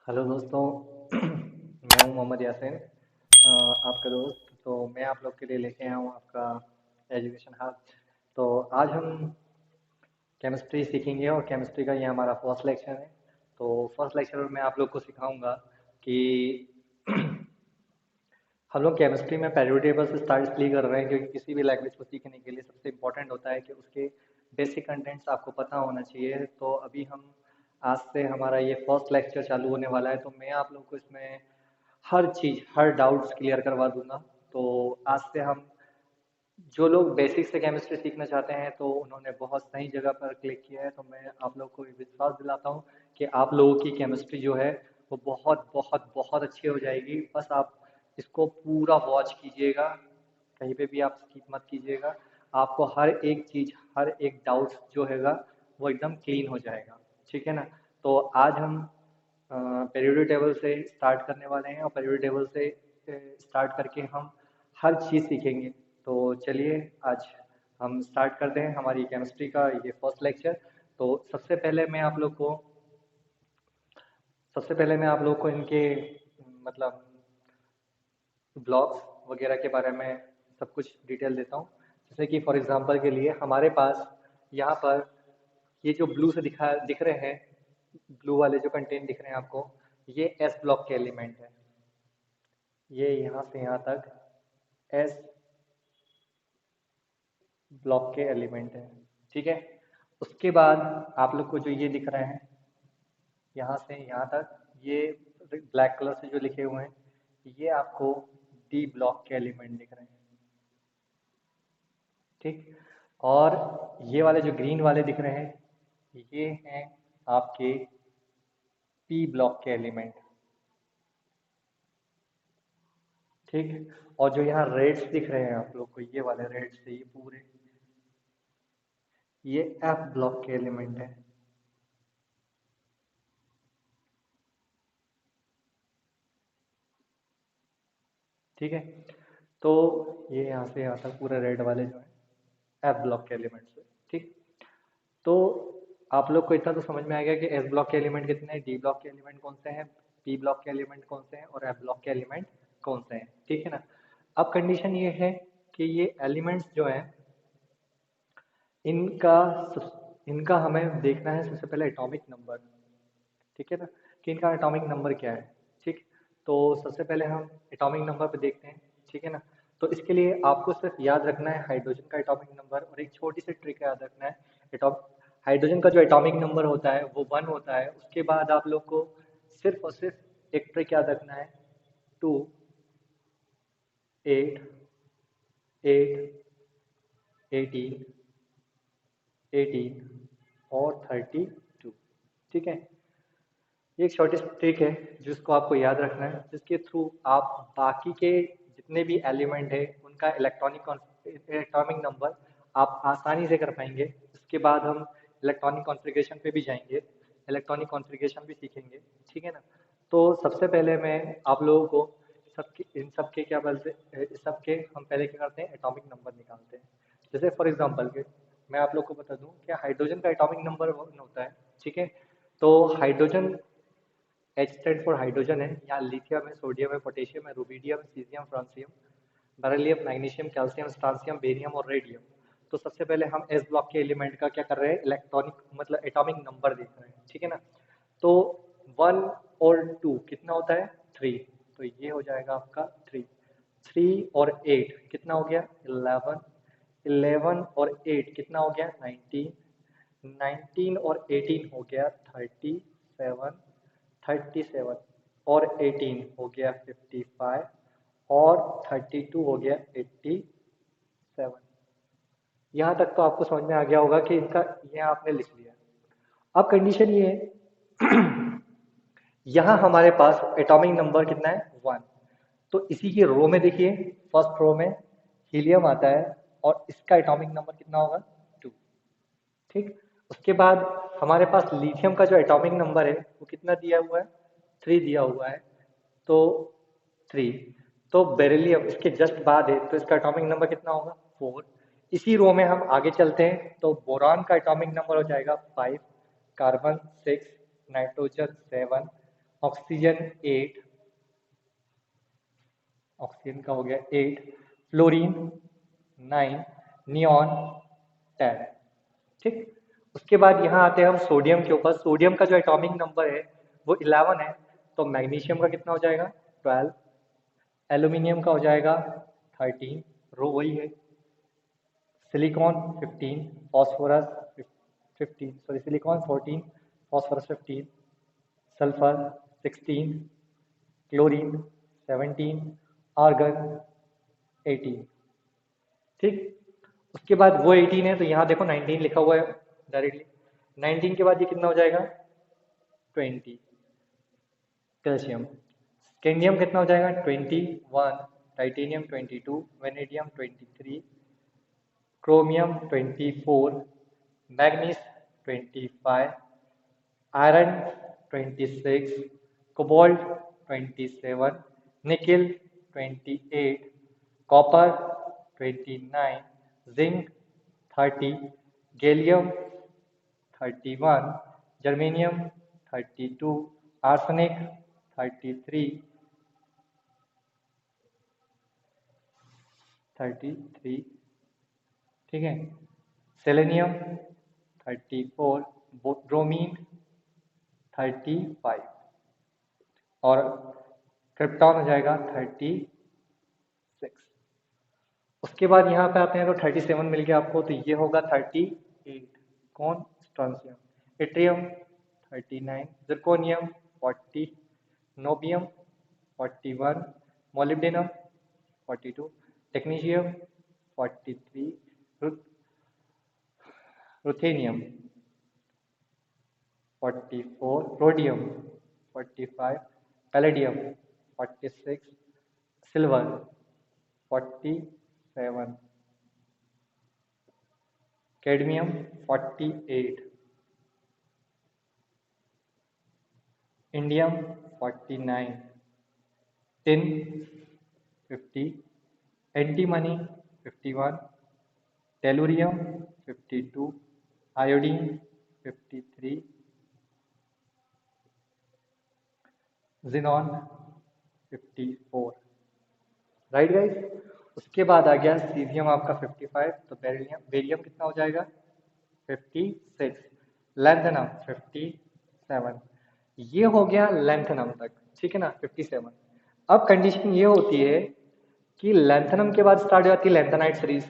Hello दोस्तों। मैं हूं मोहम्मद यासीन, आपका दोस्त। तो मैं आप लोग के लिए लेके आया हूं आपका एजुकेशन हब। तो आज हम केमिस्ट्री सीखेंगे और केमिस्ट्री का ये हमारा फर्स्ट लेक्चर है। तो फर्स्ट लेक्चर में मैं आप लोग को सिखाऊंगा कि हम लोग केमिस्ट्री में पीरियोडिक टेबल से स्टार्ट इसलिए कर रहे हैं क्योंकि किसी भी लैंग्वेज को सीखने के लिए सबसे इम्पोर्टेंट होता है कि उसके बेसिक कंटेंट्स आपको पता होना चाहिए। तो अभी हम आज से हमारा ये फर्स्ट लेक्चर चालू होने वाला है, तो मैं आप लोग को इसमें हर चीज़, हर डाउट्स क्लियर करवा दूंगा। तो आज से हम, जो लोग बेसिक से केमिस्ट्री सीखना चाहते हैं तो उन्होंने बहुत सही जगह पर क्लिक किया है। तो मैं आप लोग को ये विश्वास दिलाता हूँ कि आप लोगों की केमिस्ट्री जो है वो बहुत बहुत बहुत अच्छी हो जाएगी। बस आप इसको पूरा वॉच कीजिएगा, कहीं पे भी आप स्किप मत कीजिएगा। आपको हर एक चीज़, हर एक डाउट जो हैगा वो एकदम क्लीन हो जाएगा। ठीक है ना? तो आज हम पीरियोडिक टेबल से स्टार्ट करने वाले हैं और पीरियोडिक टेबल से स्टार्ट करके हम हर चीज़ सीखेंगे। तो चलिए आज हम स्टार्ट करते हैं हमारी केमिस्ट्री का ये फर्स्ट लेक्चर। तो सबसे पहले मैं आप लोग को इनके मतलब ब्लॉक्स वगैरह के बारे में सब कुछ डिटेल देता हूँ। जैसे कि फॉर एग्जांपल के लिए हमारे पास यहाँ पर ये जो ब्लू से दिख रहे हैं, ब्लू वाले जो कंटेंट दिख रहे हैं आपको, ये एस ब्लॉक के एलिमेंट है। ये यहाँ से यहाँ तक एस ब्लॉक के एलिमेंट है। ठीक है? उसके बाद आप लोग को जो ये दिख रहे हैं, यहाँ से यहाँ तक, ये ब्लैक कलर से जो लिखे हुए हैं, ये आपको डी ब्लॉक के एलिमेंट दिख रहे हैं। ठीक? और ये वाले जो ग्रीन वाले दिख रहे हैं, ये हैं आपके पी ब्लॉक के एलिमेंट। ठीक? और जो यहाँ रेड्स दिख रहे हैं आप लोग को, ये वाले रेड्स से ये पूरे, ये एफ ब्लॉक के एलिमेंट है। ठीक है? तो ये यहाँ से यहाँ तक पूरे रेड वाले जो है एफ ब्लॉक के एलिमेंट्स है। ठीक? तो आप लोग को इतना तो समझ में आ गया कि एस ब्लॉक के एलिमेंट कितने हैं, डी ब्लॉक के एलिमेंट कौन से हैं, पी ब्लॉक के एलिमेंट कौन से हैं और एफ ब्लॉक के एलिमेंट कौन से हैं। ठीक है ना? अब कंडीशन ये है कि ये एलिमेंट्स जो हैं, इनका इनका हमें देखना है सबसे पहले एटॉमिक नंबर। ठीक है ना? कि इनका एटॉमिक नंबर क्या है। ठीक? तो सबसे पहले हम एटॉमिक नंबर पे देखते हैं। ठीक है ना? तो इसके लिए आपको सिर्फ याद रखना है हाइड्रोजन का एटॉमिक नंबर, और एक छोटी सी ट्रिक याद रखना है। एटॉम हाइड्रोजन का जो एटॉमिक नंबर होता है वो 1 होता है। उसके बाद आप लोग को सिर्फ और सिर्फ एक ट्रिक याद रखना है, 2, 8, 8, 18, 18 और 32। ठीक है? ये एक शॉर्टेज ट्रिक है जिसको आपको याद रखना है, जिसके थ्रू आप बाकी के जितने भी एलिमेंट है उनका इलेक्ट्रॉनिक नंबर आप आसानी से कर पाएंगे। इसके बाद हम इलेक्ट्रॉनिक कॉन्फ़िगरेशन पे भी जाएंगे, इलेक्ट्रॉनिक कॉन्फ़िगरेशन भी सीखेंगे। ठीक है ना? तो सबसे पहले मैं आप लोगों को सबके इन सबके क्या बोलते हैं, इस सबके हम पहले क्या करते हैं, एटॉमिक नंबर निकालते हैं। जैसे फॉर एग्जांपल के मैं आप लोग को बता दूं कि हाइड्रोजन का एटॉमिक नंबर 1 होता है। ठीक है? तो hydrogen, H stand for hydrogen है। यहाँ लिथियम है, सोडियम है, पोटेशियम है, rubidium, caesium, francium, beryllium, magnesium, calcium, strontium, barium और रेडियम। तो सबसे पहले हम एस ब्लॉक के एलिमेंट का क्या कर रहे हैं, इलेक्ट्रॉनिक मतलब एटॉमिक नंबर देख रहे हैं। ठीक है ना? तो 1 और 2 कितना होता है, 3। तो ये हो जाएगा आपका 3। 3 और 8 कितना हो गया, 11। 11 और 8 कितना हो गया, 19। 19 और 18 हो गया 37। 37 और 18 हो गया 55 और 32 हो गया 87। यहाँ तक तो आपको समझ में आ गया होगा कि इनका ये आपने लिख लिया। अब कंडीशन ये है, यहाँ हमारे पास एटॉमिक नंबर कितना है, 1। तो इसी की रो में देखिए, फर्स्ट रो में हीलियम आता है और इसका एटॉमिक नंबर कितना होगा, 2। ठीक? उसके बाद हमारे पास लिथियम का जो एटॉमिक नंबर है वो कितना दिया हुआ है, 3 दिया हुआ है। तो 3। तो बेरिलियम इसके जस्ट बाद है, तो इसका एटॉमिक नंबर कितना होगा, 4। इसी रो में हम आगे चलते हैं तो बोरान का एटॉमिक नंबर हो जाएगा 5, कार्बन 6, नाइट्रोजन 7 ऑक्सीजन 8, ऑक्सीजन का हो गया 8, फ्लोरीन 9, नियॉन 10। ठीक, उसके बाद यहाँ आते हैं हम सोडियम के ऊपर। सोडियम का जो एटॉमिक नंबर है वो 11 है, तो मैग्नीशियम का कितना हो जाएगा 12, एल्यूमिनियम का हो जाएगा 13, रो वही है, silicon 15, phosphorus 15, sorry silicon 14, phosphorus 15, sulphur 16, chlorine 17, argon 18। ठीक, उसके बाद वो 18 है तो यहाँ देखो 19 लिखा हुआ है डायरेक्टली। 19 के बाद ये कितना हो जाएगा 20, कैल्शियम। स्कैंडियम कितना हो जाएगा 21, titanium 22, vanadium 23, chromium 24, manganese 25, iron 26, cobalt 27, nickel 28, copper 29, zinc 30, gallium 31, germanium 32, arsenic 33, 33, ठीक है, सेलेनियम 34, ब्रोमीन 35 और क्रिप्टॉन हो जाएगा 36। उसके बाद यहाँ पे आते हैं तो 37 मिल गया आपको, तो ये होगा 38, कौन strontium, yttrium 39, zirconium 40, नोबियम 41, molybdenum 42, technetium 43, ruthenium 44, rhodium 45, palladium 46, silver 47, cadmium 48, indium 49, tin 50, antimony 51, tellurium 52, iodine 53, xenon 54। Right guys, उसके बाद आ गया सीजियम आपका 55, तो बेरियम कितना हो जाएगा 56, लैंथेनम 57। ये हो गया लैंथेनम तक, ठीक है ना 57। अब कंडीशन ये होती है कि लैंथेनम के बाद स्टार्ट हो जाती है लैंथेनाइट सीरीज,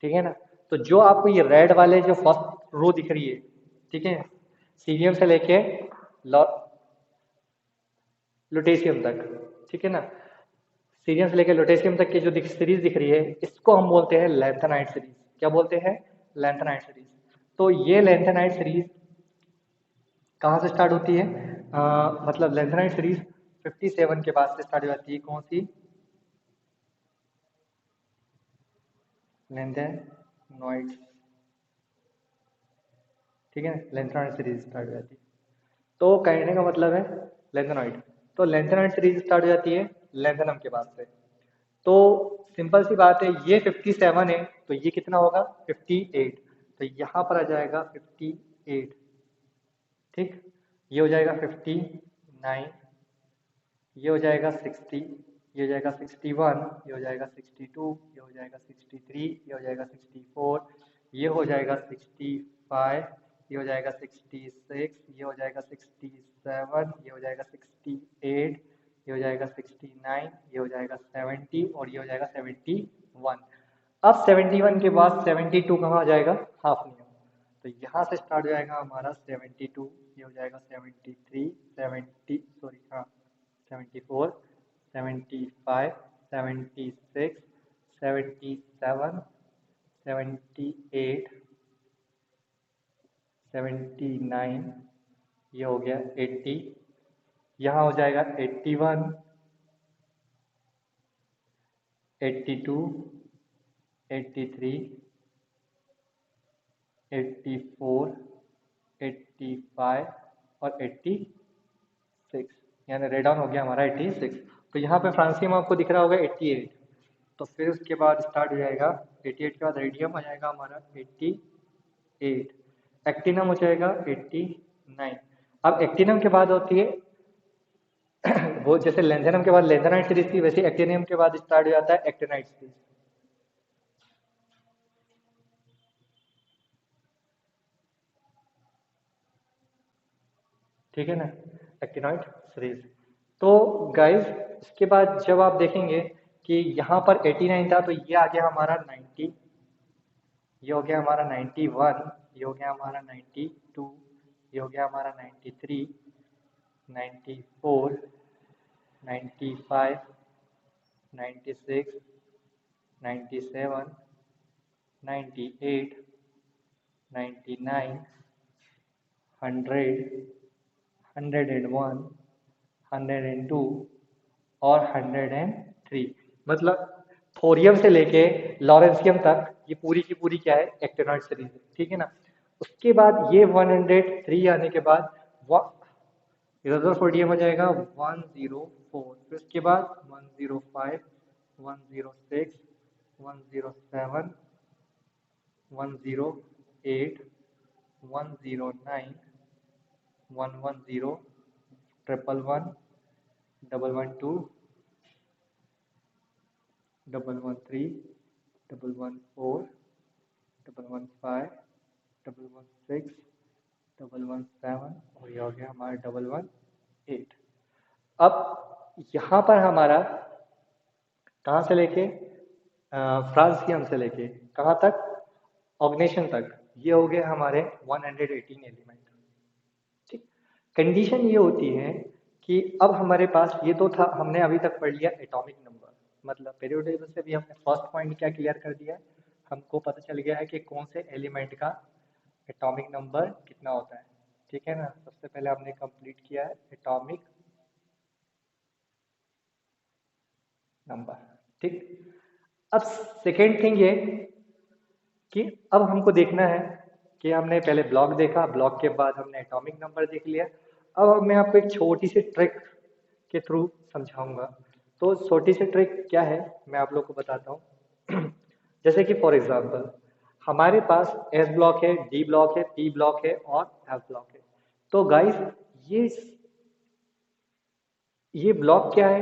ठीक है ना। तो जो आपको ये रेड वाले जो फर्स्ट रो दिख रही है, ठीक है, सीरियम से लेके लुटेशियम तक, ठीक है ना, सीरियम से लेकर लुटेशियम तक की जो सीरीज दिख रही है इसको हम बोलते हैं लैंथेनाइट सीरीज। क्या बोलते हैं लैंथेनाइट सीरीज। तो ये लैंथेनाइट सीरीज कहाँ से स्टार्ट होती है, मतलब लैंथेनाइट सीरीज 57 के बाद से स्टार्ट हो जाती है। कौन सी, लैंथेनॉइड्स, ठीक है, लैंथेनॉइड सीरीज स्टार्ट हो जाती है। तो कहने का मतलब है लैंथेनॉइड, तो लैंथेनॉइड सीरीज स्टार्ट हो जाती है लैंथेनम के बाद से। तो सिंपल सी बात है, ये 57 है तो ये कितना होगा 58, तो यहाँ पर आ जाएगा 58, ठीक, ये हो जाएगा 59, ये हो जाएगा 60, ये हो जाएगा 61, ये हो जाएगा 62, ये हो जाएगा 63, ये हो जाएगा 64, ये हो जाएगा 65, ये हो जाएगा 66, ये हो जाएगा 67, ये हो जाएगा 68, ये हो जाएगा 69, ये हो जाएगा 70 और ये हो जाएगा 71। अब 71 के बाद 72 कहाँ आ जाएगा, हाफ नियम। तो यहाँ से स्टार्ट हो जाएगा हमारा 72, ये हो जाएगा 73, 70 सॉरी हाँ 74, 75, 76, 77, 78, 79, ये हो गया 80, यहाँ हो जाएगा 81, 82, 83, 84, 85 और 86, यानी रेड ऑन हो गया हमारा 86। तो यहाँ पे फ्रांसियम आपको दिख रहा होगा 88, तो फिर उसके बाद स्टार्ट हो जाएगा 88 के बाद रेडियम आ जाएगा हमारा 88, एक्टिनम हो जाएगा 89। अब एक्टिनम के बाद होती है वो जैसे लेंथेनम के बाद लेंथेनाइट सीरीज थी, वैसे एक्टिनियम के बाद स्टार्ट हो जाता है एक्टिनाइट सीरीज। ठीक है ना, एक्टिनॉइड सीरीज। तो गाइस इसके बाद जब आप देखेंगे कि यहाँ पर 89 था, तो ये आ गया हमारा 90, ये हो गया हमारा 91, ये हो गया हमारा 92, ये हो गया हमारा 93, 94, 95, 96, 97, 98, 99, 100, 101, 102 और 103। मतलब थोरियम से लेके लॉरेंसियम तक ये पूरी की पूरी क्या है, एक्टिनॉइड सीरीज है। ठीक है ना। उसके बाद ये 103 आने के बाद इधर सोडियम हो जाएगा 104, फिर उसके बाद 105, 106, 107, 108, 109, 110, 111, 112, 113, 114, 115, 116, 117 और ये हो गया हमारा 118। अब यहाँ पर हमारा कहाँ से लेके फ्रांसियम से लेके कहाँ तक, ऑग्नेशन तक, ये हो गए हमारे 118 एलिमेंट। ठीक। कंडीशन ये होती है कि अब हमारे पास ये तो था, हमने अभी तक पढ़ लिया एटॉमिक नंबर, मतलब पीरियोडिक टेबल से भी हमने फर्स्ट पॉइंट क्या क्लियर कर दिया, हमको पता चल गया है कि कौन से एलिमेंट का एटॉमिक नंबर कितना होता है। ठीक है ना, सबसे पहले हमने कंप्लीट किया है एटॉमिक नंबर। ठीक। अब सेकेंड थिंग ये कि अब हमको देखना है कि हमने पहले ब्लॉक देखा, ब्लॉक के बाद हमने एटॉमिक नंबर देख लिया। अब मैं आपको एक छोटी सी ट्रिक के थ्रू समझाऊंगा। तो छोटी सी ट्रिक क्या है, मैं आप लोग को बताता हूँ। जैसे कि फॉर एग्जांपल हमारे पास एस ब्लॉक है, डी ब्लॉक है, पी ब्लॉक है और एफ ब्लॉक है। तो गाइस ये ये ब्लॉक क्या है,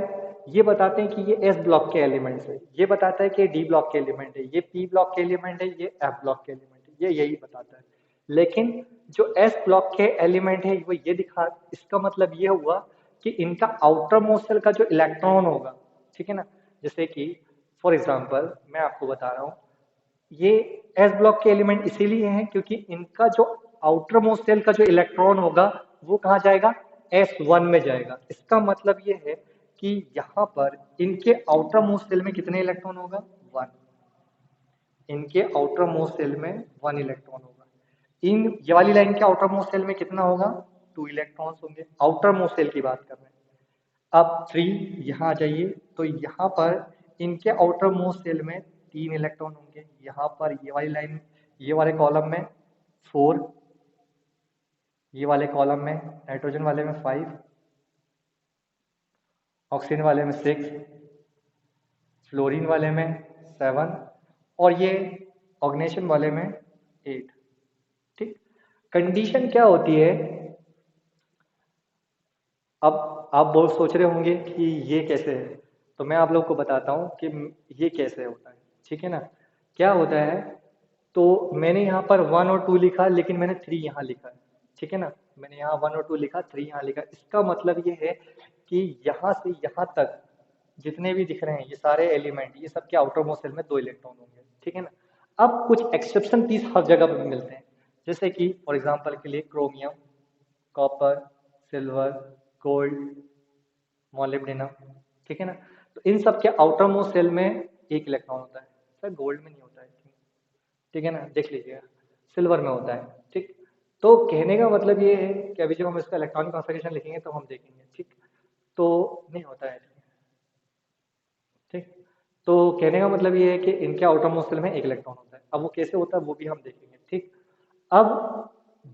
ये बताते हैं कि ये एस ब्लॉक के एलिमेंट्स है, ये बताता है कि डी ब्लॉक के एलिमेंट है, ये पी ब्लॉक के एलिमेंट है, ये एफ ब्लॉक के एलिमेंट है, ये यही बताता है। लेकिन जो एस ब्लॉक के एलिमेंट है वो ये दिखा, इसका मतलब ये हुआ कि इनका आउटर मोस्ट शेल का जो इलेक्ट्रॉन होगा, ठीक है ना, जैसे कि फॉर एग्जाम्पल मैं आपको बता रहा हूँ, ये एस ब्लॉक के एलिमेंट इसीलिए हैं क्योंकि इनका जो आउटर मोस्ट शेल का जो इलेक्ट्रॉन होगा वो कहाँ जाएगा, S1 में जाएगा। इसका मतलब ये है कि यहाँ पर इनके आउटर मोस्ट शेल में कितने इलेक्ट्रॉन होगा, 1। इनके आउटर मोस्ट शेल में 1 इलेक्ट्रॉन होगा। इन ये वाली लाइन के आउटर मोस्ट शेल में कितना होगा, 2 इलेक्ट्रॉन्स होंगे। आउटर मोस्ट शेल की बात कर रहे हैं। अब 3 यहाँ आ जाइए, तो यहाँ पर इनके आउटर मोस्ट शेल में 3 इलेक्ट्रॉन होंगे। यहाँ पर ये वाली लाइन, ये वाले कॉलम में 4, ये वाले कॉलम में नाइट्रोजन वाले में 5, ऑक्सीजन वाले में 6, फ्लोरीन वाले में 7 और ये ऑर्गेनेशन वाले में 8। ठीक। कंडीशन क्या होती है, अब आप बहुत सोच रहे होंगे कि ये कैसे है, तो मैं आप लोग को बताता हूँ कि ये कैसे होता है। ठीक है ना, क्या होता है, तो मैंने यहाँ पर 1 और 2 लिखा लेकिन मैंने 3 यहाँ लिखा है। ठीक है ना, मैंने यहाँ 1 और 2 लिखा, 3 यहाँ लिखा। इसका मतलब ये है कि यहाँ से यहाँ तक जितने भी दिख रहे हैं ये सारे एलिमेंट, ये सबके आउटर मोस्ट शेल में 2 इलेक्ट्रॉन होंगे। ठीक है ना। अब कुछ एक्सेप्शन पीस हर जगह पर मिलते हैं, जैसे कि फॉर एग्जाम्पल के लिए chromium, copper, silver, gold, molybdenum. ठीक है ना, तो इन सब के आउटर मोस्ट शेल में 1 इलेक्ट्रॉन होता है। सर गोल्ड में नहीं होता है। ठीक है ना, देख लीजिएगा सिल्वर में होता है। ठीक। तो कहने का मतलब ये है कि अभी जब हम इसका इलेक्ट्रॉनिक कॉन्फ़िगरेशन लिखेंगे तो हम देखेंगे। ठीक। तो नहीं होता है। ठीक। तो कहने का मतलब ये है कि इनके आउटर मोस्ट शेल में 1 इलेक्ट्रॉन होता है। अब वो कैसे होता है वो भी हम देखेंगे। ठीक। अब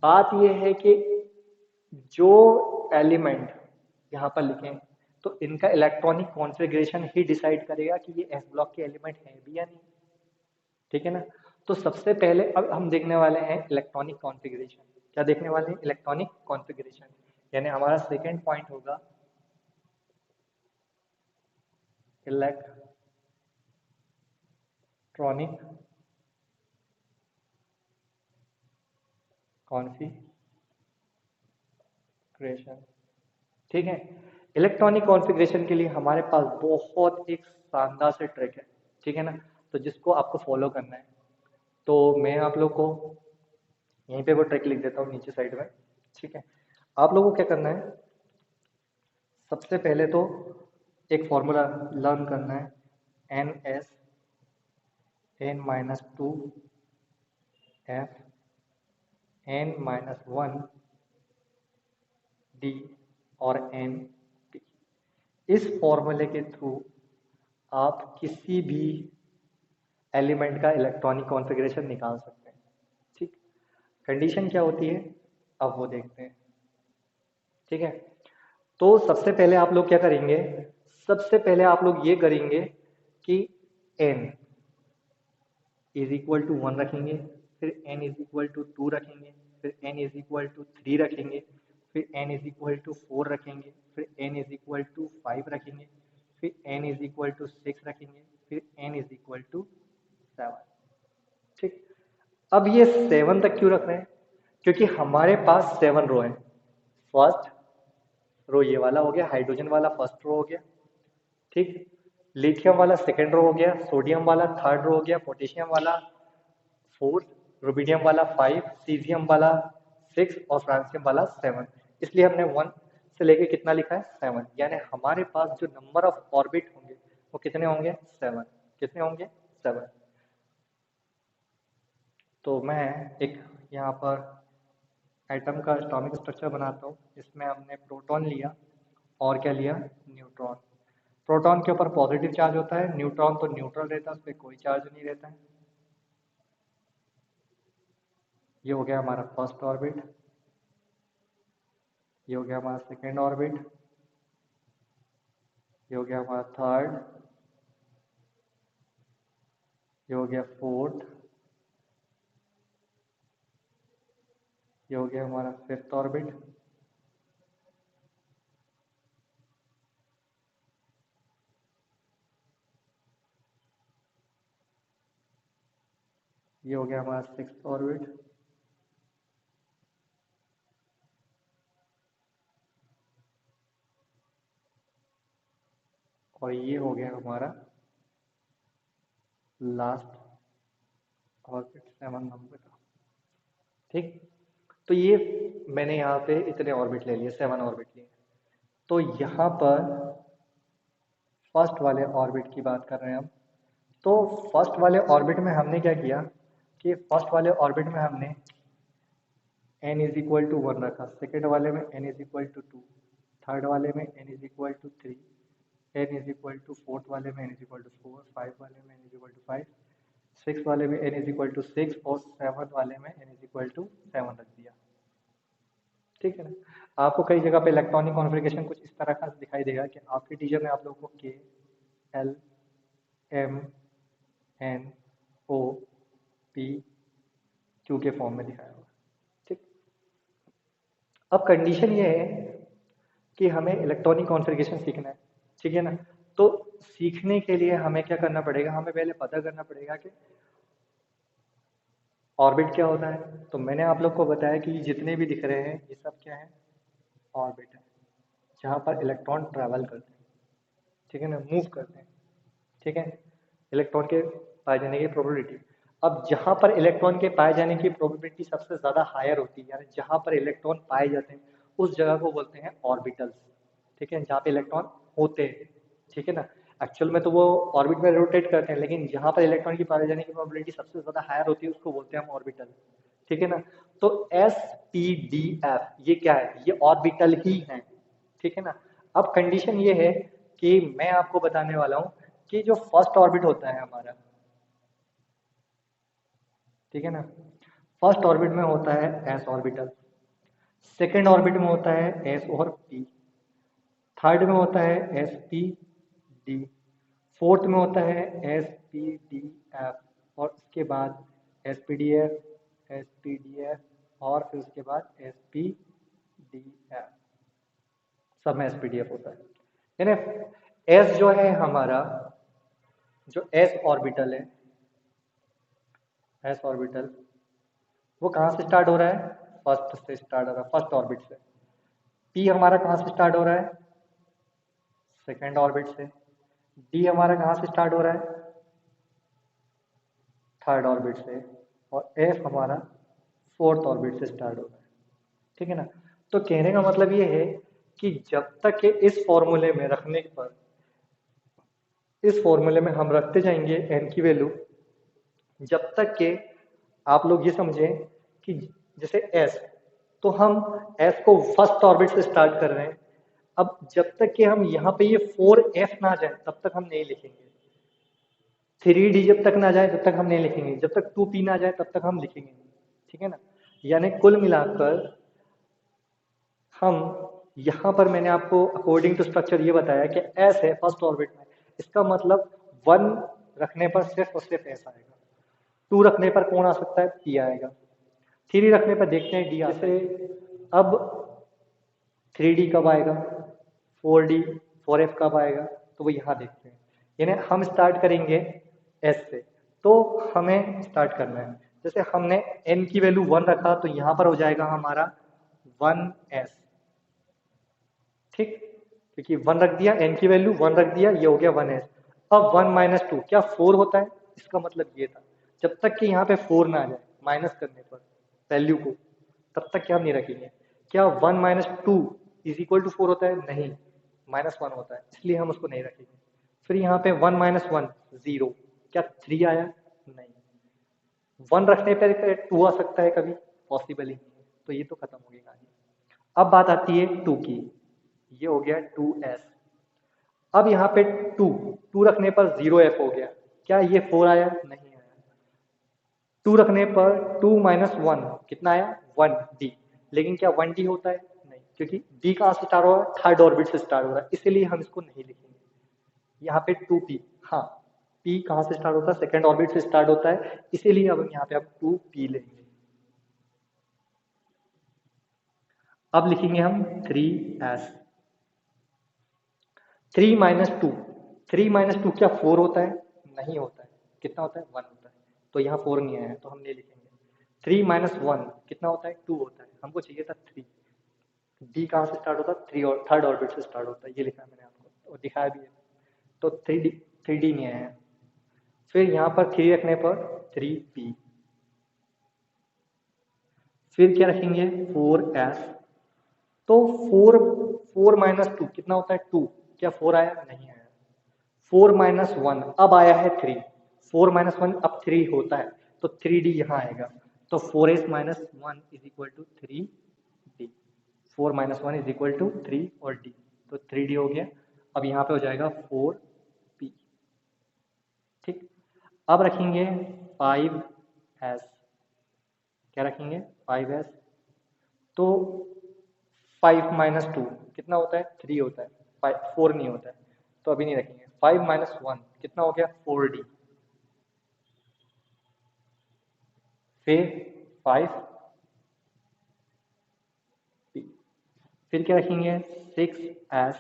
बात ये है कि जो एलिमेंट यहाँ पर लिखें तो इनका इलेक्ट्रॉनिक कॉन्फ़िगरेशन ही डिसाइड करेगा कि ये एस ब्लॉक के एलिमेंट हैं भी या नहीं। ठीक है ना। तो सबसे पहले अब हम देखने वाले हैं इलेक्ट्रॉनिक कॉन्फ़िगरेशन। क्या देखने वाले हैं, इलेक्ट्रॉनिक कॉन्फ़िगरेशन। यानी हमारा सेकंड पॉइंट होगा इलेक्ट्रॉनिक कॉन्फ़िगरेशन। ठीक है, इलेक्ट्रॉनिक कॉन्फ़िगरेशन के लिए हमारे पास बहुत एक शानदार से ट्रिक है, ठीक है ना, तो जिसको आपको फॉलो करना है। तो मैं आप लोग को यहीं पे वो ट्रिक लिख देता हूँ नीचे साइड में। ठीक है, आप लोगों को क्या करना है, सबसे पहले तो एक फॉर्मूला लर्न करना है, n s n minus two f n minus one d और एन पी। इस फॉर्मूले के थ्रू आप किसी भी एलिमेंट का इलेक्ट्रॉनिक कॉन्फ़िगरेशन निकाल सकते हैं। ठीक, कंडीशन क्या होती है अब वो देखते हैं। ठीक है, तो सबसे पहले आप लोग क्या करेंगे, सबसे पहले आप लोग ये करेंगे कि n इज इक्वल टू 1 रखेंगे, फिर n इज इक्वल टू 2 रखेंगे, फिर n इज इक्वल टू 3 रखेंगे, फिर n इज इक्वल टू 4 रखेंगे, फिर n इज इक्वल टू 5 रखेंगे, फिर n इज इक्वल टू 6 रखेंगे, फिर n इज इक्वल टू 7। ठीक, अब ये 7 तक क्यों रख रहे हैं, क्योंकि हमारे पास 7 रो है। फर्स्ट रो ये वाला हो गया, हाइड्रोजन वाला फर्स्ट रो हो गया। ठीक, लिथियम वाला सेकंड रो हो गया, सोडियम वाला थर्ड रो हो गया, पोटेशियम वाला फोर्थ, रुबिडियम वाला 5, सीजियम वाला 6 और फ्रांसियम वाला 7। इसलिए हमने 1 से लेके कितना लिखा है 7, यानी हमारे पास जो नंबर ऑफ ऑर्बिट होंगे वो कितने होंगे 7। कितने होंगे 7। तो मैं एक यहाँ पर एटम का एटॉमिक स्ट्रक्चर बनाता हूँ। इसमें हमने प्रोटॉन लिया और क्या लिया, न्यूट्रॉन। प्रोटॉन के ऊपर पॉजिटिव चार्ज होता है, न्यूट्रॉन तो न्यूट्रल रहता है, उस पर कोई चार्ज नहीं रहता है। ये हो गया हमारा फर्स्ट ऑर्बिट, ये हो गया हमारा सेकेंड ऑर्बिट, ये हो गया हमारा थर्ड, ये हो गया फोर्थ, ये हो गया हमारा फिफ्थ ऑर्बिट, ये हो गया हमारा सिक्स्थ ऑर्बिट, और ये हो गया हमारा लास्ट ऑर्बिट 7 नंबर का। ठीक, तो ये मैंने यहाँ पे इतने ऑर्बिट ले लिए, 7 ऑर्बिट लिए। तो यहाँ पर फर्स्ट वाले ऑर्बिट की बात कर रहे हैं हम। तो फर्स्ट वाले ऑर्बिट में हमने क्या किया कि फर्स्ट वाले ऑर्बिट में हमने n इज इक्वल टू 1 रखा, सेकेंड वाले में n is equal to 2, third वाले में n is equal to 3, n is equal to fourth वाले में n इज इक्वल टू 4, 5 वाले में n इज इक्वल टू 5, 6 वाले में n इज इक्वल टू 6 और 7 वाले में n इज इक्वल टू 7 रख दिया। ठीक है ना, आपको कई जगह पे इलेक्ट्रॉनिक कॉन्फ़िगरेशन कुछ इस तरह का दिखाई देगा कि आपके टीचर ने आप लोगों को K L M N O P Q के फॉर्म में दिखाया होगा। ठीक, अब कंडीशन ये है कि हमें इलेक्ट्रॉनिक कॉन्फ़िगरेशन सीखना है। ठीक है ना, तो सीखने के लिए हमें क्या करना पड़ेगा, हमें पहले पता करना पड़ेगा कि ऑर्बिट क्या होता है। तो मैंने आप लोग को बताया कि जितने भी दिख रहे हैं ये सब क्या है, ऑर्बिट है, जहाँ पर इलेक्ट्रॉन ट्रैवल करते हैं। ठीक है ना, मूव करते हैं। ठीक है, इलेक्ट्रॉन के पाए जाने की प्रोबेबिलिटी। अब जहाँ पर इलेक्ट्रॉन के पाए जाने की प्रोबेबिलिटी सबसे ज़्यादा हायर होती है, यानी जहाँ पर इलेक्ट्रॉन पाए जाते हैं उस जगह को बोलते हैं ऑर्बिटल्स। ठीक है, जहाँ पे इलेक्ट्रॉन होते हैं। ठीक है ना, एक्चुअल में तो वो ऑर्बिट में रोटेट करते हैं, लेकिन जहाँ पर इलेक्ट्रॉन की पाए जाने की प्रोबेबिलिटी सबसे ज़्यादा हायर होती है उसको बोलते हैं हम ऑर्बिटल। ठीक है ना, तो S P D F ये क्या है, ये ऑर्बिटल ही है। ठीक है ना, अब कंडीशन ये है कि मैं आपको बताने वाला हूँ कि जो फर्स्ट ऑर्बिट होता है हमारा, ठीक है ना, फर्स्ट ऑर्बिट में होता है S ऑर्बिटल, सेकेंड ऑर्बिट में होता है S और P, थर्ड में होता है S P D, फोर्थ में होता है S P D F, और उसके बाद S P D F, S P D F और फिर उसके बाद S P D F, सब में S P D F होता है। यानी एस जो है हमारा, जो एस ऑर्बिटल है, एस ऑर्बिटल वो कहाँ से स्टार्ट हो रहा है? फर्स्ट से स्टार्ट हो रहा है, फर्स्ट ऑर्बिट से। पी हमारा कहाँ से स्टार्ट हो रहा है? सेकेंड ऑर्बिट से। डी हमारा कहाँ से स्टार्ट हो रहा है? थर्ड ऑर्बिट से। और एफ हमारा फोर्थ ऑर्बिट से स्टार्ट हो रहा है। ठीक है ना? तो कहने का मतलब ये है कि जब तक कि इस फॉर्मूले में रखने पर, इस फॉर्मूले में हम रखते जाएंगे एन की वैल्यू, जब तक के आप लोग ये समझें कि जैसे एस, तो हम एस को फर्स्ट ऑर्बिट से स्टार्ट कर रहे हैं। अब जब तक कि हम यहाँ पे ये 4f ना जाए तब तक हम नहीं लिखेंगे। 3d जब तक ना जाए तब तक हम नहीं लिखेंगे, जब तक 2p ना जाए तब तक हम लिखेंगे नहीं। ठीक है ना? यानी कुल मिलाकर हम यहाँ पर मैंने आपको अकॉर्डिंग टू स्ट्रक्चर ये बताया कि एस है फर्स्ट ऑर्बिट में, इसका मतलब 1 रखने पर सिर्फ और सिर्फ एस आएगा। 2 रखने पर कौन आ सकता है? पी आएगा। 3 रखने पर देखते हैं डी आता है। अब 3d कब आएगा? 4d 4f कब आएगा? तो वो यहाँ देखते हैं। यानी हम स्टार्ट करेंगे s से, तो हमें स्टार्ट करना है। जैसे हमने n की वैल्यू 1 रखा तो यहाँ पर हो जाएगा हमारा 1s। ठीक, क्योंकि 1 रख दिया, n की वैल्यू 1 रख दिया, ये हो गया 1s। अब 1 माइनस 2 क्या 4 होता है? इसका मतलब ये था, जब तक कि यहाँ पे 4 ना आ जाए माइनस करने पर वैल्यू को, तब तक क्या हम नहीं रखेंगे। क्या 1 माइनस 2 इज इक्वल टू 4 होता है? नहीं, माइनस 1 होता है, इसलिए हम उसको नहीं रखेंगे। फिर यहाँ पे 1 माइनस 1 0, क्या 3 आया? नहीं। 1 रखने पर 2 आ सकता है कभी? पॉसिबल ही नहीं है। तो ये तो खत्म हो गई कहानी। अब बात आती है 2 की, ये हो गया 2s। अब यहाँ पे 2 रखने पर 0f हो गया, क्या ये 4 आया? नहीं आया। 2 रखने पर 2 माइनस 1 कितना आया? 1d। लेकिन क्या 1d होता है? नहीं, क्योंकि d कहाँ से स्टार्ट हो रहा है? थर्ड ऑर्बिट से स्टार्ट हो रहा है, इसीलिए हम इसको नहीं लिखेंगे। यहाँ पे 2p, हाँ, p कहाँ से स्टार्ट होता है? सेकेंड ऑर्बिट से स्टार्ट होता है, इसीलिए अब यहाँ पे हम 2p लेंगे। अब लिखेंगे हम 3s। 3 माइनस 2, 3 माइनस 2 क्या 4 होता है? नहीं होता है। कितना होता है? 1 होता है। तो यहाँ 4 नहीं आया, तो हम नहीं लिखेंगे। 3 माइनस 1 कितना होता है? 2 होता है। हमको चाहिए था 3। डी कहाँ से स्टार्ट होता है? 3 और थर्ड ऑर्बिट से स्टार्ट होता है, ये लिखा है मैंने आपको और दिखाया भी है। तो 3D नहीं आया। फिर यहाँ पर 3 रखने पर 3p। फिर क्या रखेंगे? 4s। तो 4 माइनस 2 कितना होता है? 2। क्या 4 आया? नहीं आया। 4 माइनस 1 अब आया है 3। 4 माइनस 1 अब 3 होता है, तो 3d यहाँ आएगा। तो 4s minus 1 is equal to 3d। 4 minus 1 is equal to 3 और d, तो 3d हो गया। अब यहाँ पे हो जाएगा 4p। ठीक, अब रखेंगे 5s। क्या रखेंगे? 5s। तो 5 माइनस 2 कितना होता है? 3 होता है। 4 नहीं होता है, तो अभी नहीं रखेंगे। 5 माइनस 1 कितना हो गया? 4d। फिर 5p। फिर क्या रखेंगे? 6s।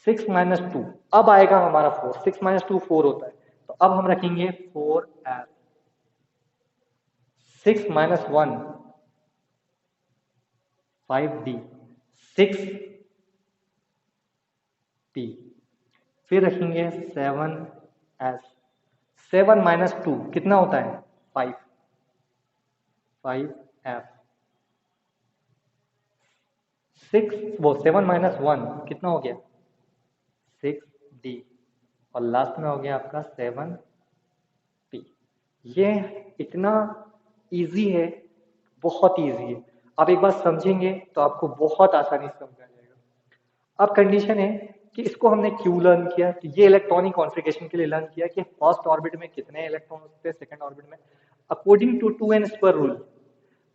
6 माइनस 2 अब आएगा हमारा 4। 6 माइनस 2 4 होता है, तो अब हम रखेंगे 4s। 6 minus 1 5d। 6p। फिर रखेंगे 7s। 7 माइनस 2 कितना होता है? 5। 5f। 6 वो 7 माइनस 1 कितना हो गया? 6d। और लास्ट में हो गया आपका 7p। ये इतना इजी है, बहुत इजी है। आप एक बार समझेंगे तो आपको बहुत आसानी से समझ आ जाएगा। अब कंडीशन है कि इसको हमने क्यों लर्न किया, कि ये इलेक्ट्रॉनिक कॉन्फ़िगरेशन के लिए लर्न किया कि फर्स्ट ऑर्बिट में कितने इलेक्ट्रॉन होते हैं, सेकंड ऑर्बिट में। According to 2n square rule,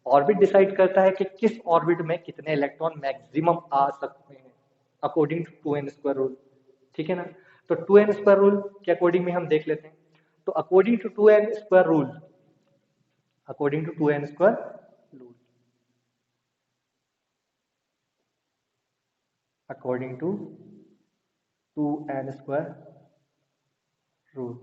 orbit decide करता है कि किस ऑर्बिट में कितने इलेक्ट्रॉन मैक्सिमम आ सकते हैं, according to 2n square rule. ठीक है ना? तो 2n स्क्वायर रूल के अकॉर्डिंग में हम देख लेते हैं। तो according to 2n square rule, according to 2n square rule, according to 2n² rule.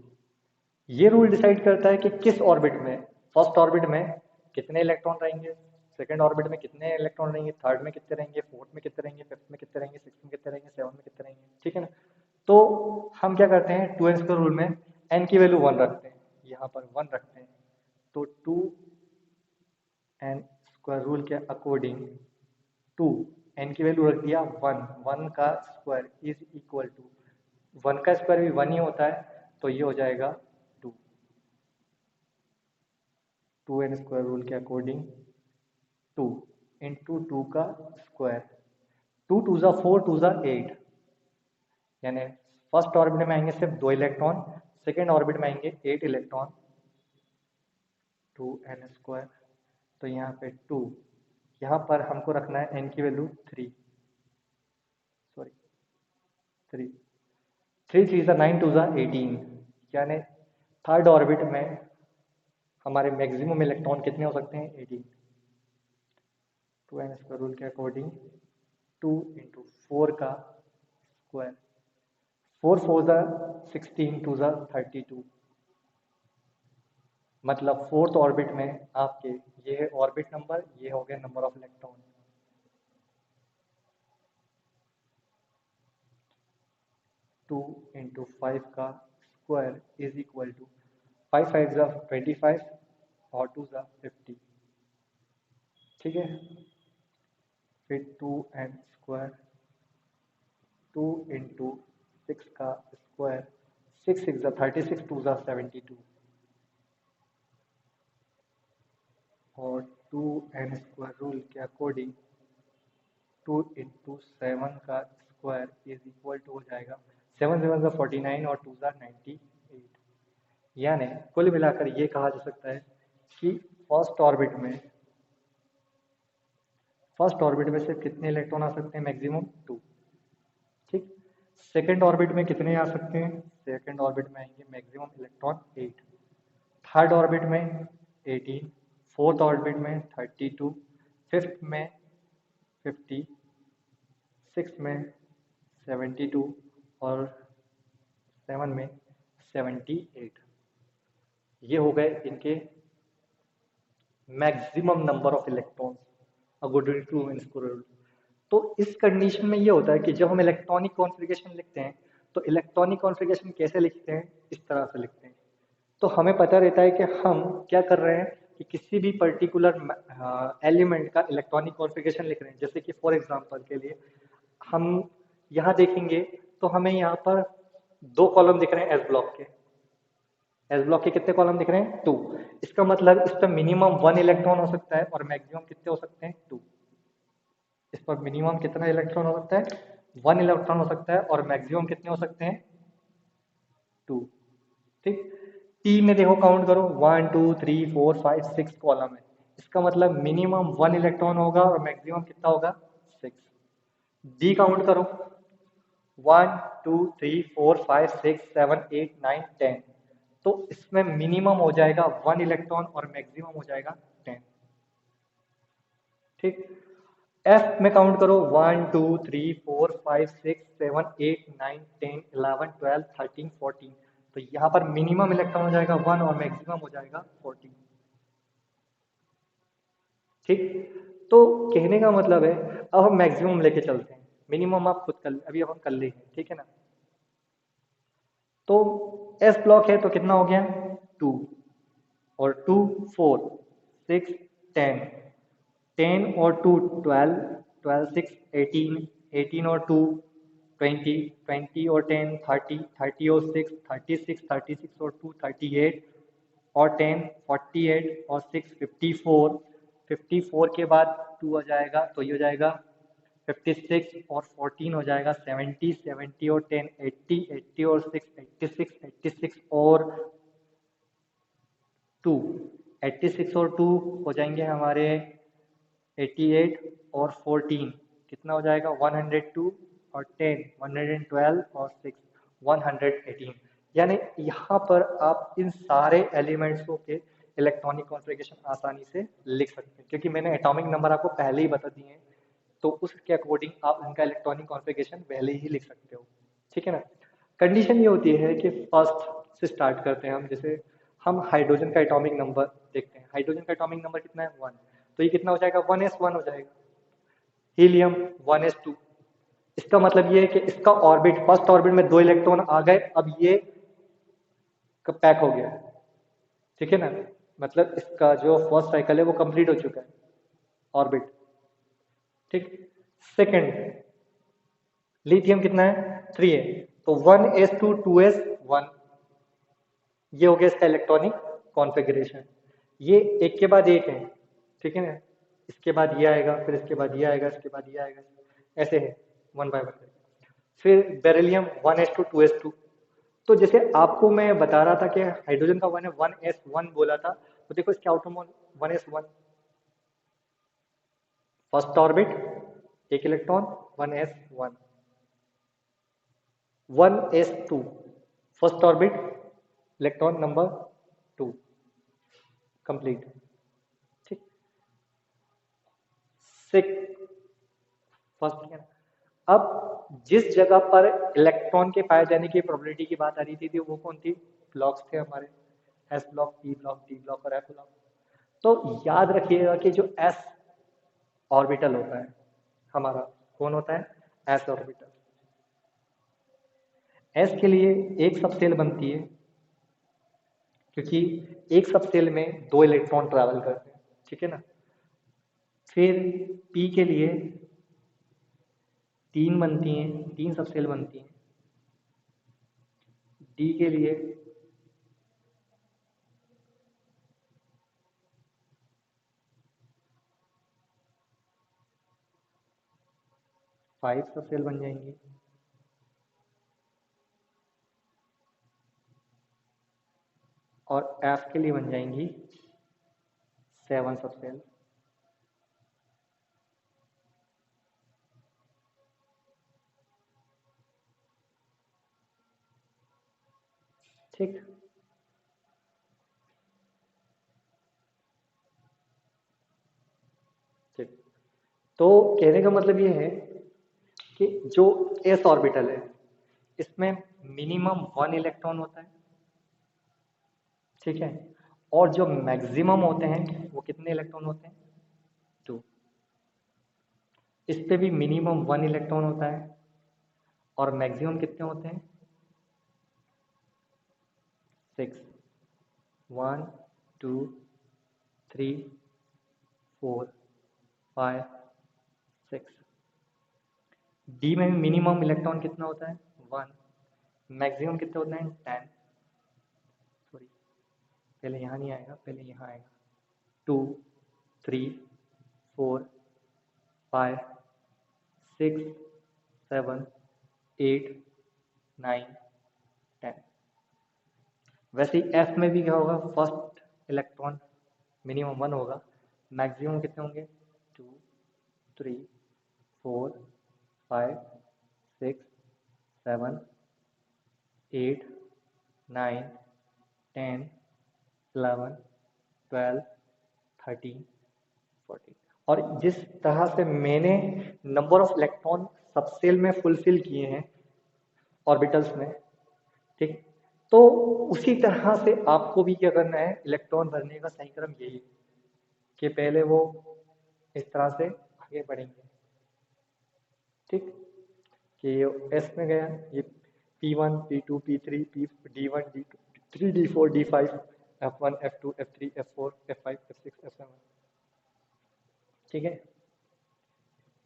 ये रूल डिसाइड करता है कि किस ऑर्बिट में, फर्स्ट ऑर्बिट में कितने इलेक्ट्रॉन रहेंगे, सेकंड ऑर्बिट में कितने इलेक्ट्रॉन रहेंगे, थर्ड में कितने रहेंगे, फोर्थ में कितने रहेंगे, फिफ्थ में कितने रहेंगे, सिक्स में कितने रहेंगे, सेवन में कितने रहेंगे, ठीक है ना। तो हम क्या करते हैं, 2n² रूल में n की वैल्यू 1 रखते हैं, यहाँ पर 1 रखते हैं। तो 2n² रूल के अकॉर्डिंग 2 n की वैल्यू रख दिया 1, 1 का स्क्वायर इज इक्वल टू, 1 का स्क्वायर भी 1 ही होता है, तो ये हो जाएगा 2। 2n² रूल के अकॉर्डिंग 2 इंटू 2 का स्क्वायर, 2 2 ज़ा 4, 2 ज़ा 8, यानी फर्स्ट ऑर्बिट में आएंगे सिर्फ 2 इलेक्ट्रॉन, सेकेंड ऑर्बिट में आएंगे 8 इलेक्ट्रॉन, 2n²। तो यहाँ पे 2, यहाँ पर हमको रखना है n की वैल्यू 3, सॉरी 3, 3 3 ज़ा 9, 2 ज़ा 18, यानी थर्ड ऑर्बिट में हमारे मैक्सिमम इलेक्ट्रॉन कितने हो सकते हैं, 18। 2n² रूल के अकॉर्डिंग 2 इंटू 4 का स्क्वायर, 4 4 ज़ा 16, 2 ज़ा 32, मतलब फोर्थ ऑर्बिट में आपके ये है ऑर्बिट नंबर, ये हो गया नंबर ऑफ इलेक्ट्रॉन। 2 इंटू 5 का स्क्वायर इज इक्वल टू 5 5 ज़ा 25 और 2 ज़ा 50, ठीक है। फिर 2n², 2 इंटू 6 का स्क्वायर, 6 6 ज़ा 36, 2 ज़ा 72, और 2n² रूल के अकॉर्डिंग 2 इंटू 7 का स्क्वायर इज इक्वल टू हो जाएगा 7 7 ज़ा 49 और 2 ज़ा 98। यानी कुल मिलाकर ये कहा जा सकता है कि फर्स्ट ऑर्बिट में सिर्फ कितने इलेक्ट्रॉन आ सकते हैं, मैक्सिमम 2, ठीक। सेकंड ऑर्बिट में कितने आ सकते हैं, सेकंड ऑर्बिट में आएंगे मैक्सिमम इलेक्ट्रॉन 8, थर्ड ऑर्बिट में 18, फोर्थ ऑर्बिट में 32, फिफ्थ में 50, सिक्स में 72 और 7 में 78। ये हो गए इनके maximum number of electrons according to square rule. तो इस कंडीशन में ये होता है कि जब हम इलेक्ट्रॉनिक कॉन्फ़िगरेशन लिखते हैं तो इलेक्ट्रॉनिक कॉन्फ़िगरेशन कैसे लिखते हैं, इस तरह से लिखते हैं। तो हमें पता रहता है कि हम क्या कर रहे हैं कि किसी भी पर्टिकुलर एलिमेंट का इलेक्ट्रॉनिक कॉन्फ़िगरेशन लिख रहे हैं। जैसे कि फॉर एग्जांपल के लिए हम यहाँ देखेंगे तो हमें यहाँ पर 2 कॉलम दिख रहे हैं एस ब्लॉक के। एस ब्लॉक के कितने कॉलम दिख रहे हैं, 2। इसका मतलब इस पर मिनिमम 1 इलेक्ट्रॉन हो सकता है और मैक्सिमम कितने हो सकते हैं, 2। इस पर मिनिमम कितना इलेक्ट्रॉन हो सकता है, 1 इलेक्ट्रॉन हो सकता है और मैक्सिमम कितने हो सकते हैं, 2, ठीक। टी में देखो काउंट करो, 1 2 3 4 5 6 कॉलम है। इसका मतलब मिनिमम 1 इलेक्ट्रॉन होगा और मैक्सिमम कितना होगा, 6। डी काउंट करो, 1 2 3 4 5 6 7 8 9 10, तो इसमें मिनिमम हो जाएगा 1 इलेक्ट्रॉन और मैक्सिमम हो जाएगा 10, ठीक। एफ में काउंट करो, 1 2 3 4 5 6 7 8 9 10 11 12 13 14, तो यहाँ पर मिनिमम इलेक्ट्रॉन हो जाएगा 1 और मैक्सिमम हो जाएगा 14, ठीक। तो कहने का मतलब है अब हम मैक्सिमम लेके चलते हैं, मिनिमम आप खुद कर, अभी अब हम कर लेंगे, ठीक है ना। तो एस ब्लॉक है तो कितना हो गया, 2 और 2 4 6 10, 10 और 2 12, 12 6 18, 18 और 2 20, 20 और 10 30, 30 और 6 36, 36 और 2 38 और 10 48 और 6 54, 54 के बाद 2 आ जाएगा तो ये हो जाएगा 56 और 14 हो जाएगा 70, 70 और 10 80, 80 और 6 86, 86 और 2, 86 और 2 हो जाएंगे हमारे 88 और 14 कितना हो जाएगा 102 और 10 112 और 6 118। यानी यहाँ पर आप इन सारे एलिमेंट्स को के इलेक्ट्रॉनिक कॉन्फ़िगरेशन आसानी से लिख सकते हैं, क्योंकि मैंने एटॉमिक नंबर आपको पहले ही बता दिए हैं, तो उसके अकॉर्डिंग आप इनका इलेक्ट्रॉनिक कॉन्फ़िगरेशन पहले ही लिख सकते हो। ठीक है ना। कंडीशन ये होती है कि फर्स्ट से स्टार्ट करते हैं हम, जैसे हम हाइड्रोजन का एटॉमिक नंबर देखते हैं, हाइड्रोजन का एटॉमिक नंबर कितना है 1, तो ये कितना हो जाएगा 1s1 हो जाएगा। हीलियम 1s2, इसका मतलब ये है कि इसका ऑर्बिट, फर्स्ट ऑर्बिट में 2 इलेक्ट्रॉन आ गए, अब ये पैक हो गया, ठीक है ना। मतलब इसका जो फर्स्ट साइकिल है वो कंप्लीट हो चुका है, ऑर्बिट, ठीक। सेकंड, लिथियम कितना है 3 है, तो 1s2 2s1, ये हो गया इसका इलेक्ट्रॉनिक कॉन्फ़िगरेशन। ये एक के बाद एक है, ठीक है ना। इसके बाद ये आएगा, फिर इसके बाद ये आएगा, इसके बाद ये आएगा, ऐसे है वन बाय वन। फिर बेरिलियम 1s2 2s2, तो जैसे आपको मैं बता रहा था कि हाइड्रोजन का 1s1 बोला था, तो देखो इसके आउटर मोल 1s1, फर्स्ट ऑर्बिट एक electron 1s1, 1s2 first orbit electron number 2, complete, ठीक। सिक्स फर्स्ट, अब जिस जगह पर इलेक्ट्रॉन के पाए जाने की प्रोबेबिलिटी की बात आ रही थी वो कौन थी, ब्लॉक्स थे हमारे, S block, P block, D block और एफ ब्लॉक। तो याद रखिएगा कि जो एस ऑर्बिटल होता है हमारा, कौन होता है एस ऑर्बिटल। एस के लिए एक सबसेल बनती है, क्योंकि एक सबसेल में 2 इलेक्ट्रॉन ट्रैवल करते हैं, ठीक है ना। फिर पी के लिए 3 बनती हैं, 3 सबसेल बनती हैं। डी के लिए 5 सबसेल बन जाएंगी। और एफ के लिए बन जाएंगी 7 सबसेल। ठीक, ठीक। तो कहने का मतलब ये है कि जो एस ऑर्बिटल है इसमें मिनिमम 1 इलेक्ट्रॉन होता है, ठीक है। और जो मैक्सिमम होते हैं वो कितने इलेक्ट्रॉन होते हैं, 2। इस पे भी मिनिमम 1 इलेक्ट्रॉन होता है और मैक्सिमम कितने होते हैं 6, 1 2 3 4 5 6। डी में मिनिमम इलेक्ट्रॉन कितना होता है 1, मैक्सिमम कितने होते हैं 10, सॉरी पहले यहाँ नहीं आएगा, पहले यहाँ आएगा, 2 3 4 5 6 7 8 9 10। वैसे ही एफ में भी क्या होगा, फर्स्ट इलेक्ट्रॉन मिनिमम 1 होगा, मैक्सिमम कितने होंगे 2 3 4 5 6 7 8 9 10 11 12 13 14। और जिस तरह से मैंने नंबर ऑफ इलेक्ट्रॉन सबसेल में फुलफिल किए हैं ऑर्बिटल्स में, ठीक, तो उसी तरह से आपको भी क्या करना है, इलेक्ट्रॉन भरने का सही क्रम यही है कि पहले वो इस तरह से आगे बढ़ेंगे, ठीक। कि ये एस में गया, ये P1 P2 P3 P D1 D2 3 D4 D5 F1 F2 F3 F4 F5 F6 F7, ठीक है।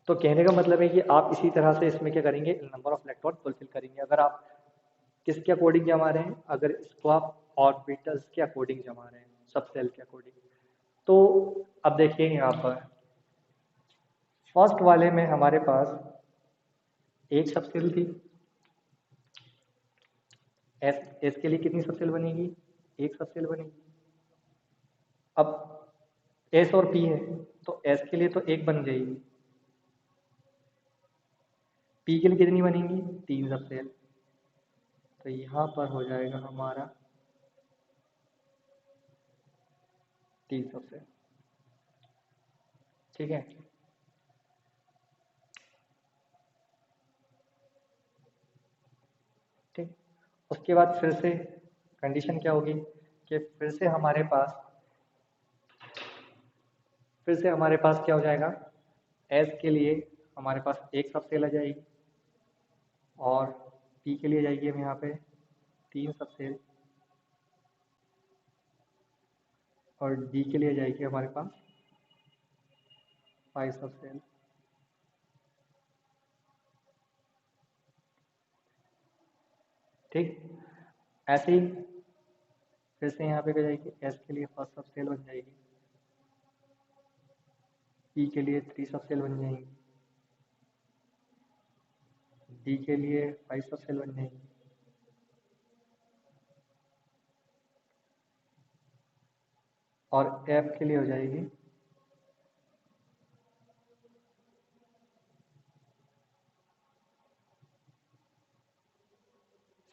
तो कहने का मतलब है कि आप इसी तरह से इसमें क्या करेंगे, नंबर ऑफ इलेक्ट्रॉन फुलफिल करेंगे। अगर आप किसके अकॉर्डिंग जमा रहे हैं, अगर इसको आप ऑर्बिटल्स के अकॉर्डिंग जमा रहे हैं, सब सेल के अकॉर्डिंग, तो अब देखिए यहाँ पर फर्स्ट वाले में हमारे पास एक सब सेल थी, एस एस के लिए कितनी सब सेल बनेगी, एक सब सेल बनेगी। अब एस और पी है तो एस के लिए तो एक बन जाएगी, पी के लिए कितनी बनेंगी 3 सब सेल, तो यहाँ पर हो जाएगा हमारा 3 सब सेल, ठीक है। ठीक। उसके बाद फिर से कंडीशन क्या होगी कि फिर से हमारे पास क्या हो जाएगा, एस के लिए हमारे पास एक सब सेल आ जाएगी और पी के लिए जाएगी हम यहाँ पे 3 सब सेल और डी के लिए जाएगी हमारे पास 5 सब सेल। ठीक। ऐसे ही फिर से यहाँ पे क्या जाएगी, एस के लिए फर्स्ट सब सेल बन जाएगी, पी के लिए 3 सब सेल बन जाएंगी, डी के लिए 5 सब सेल बन जाएंगी और एफ के लिए हो जाएगी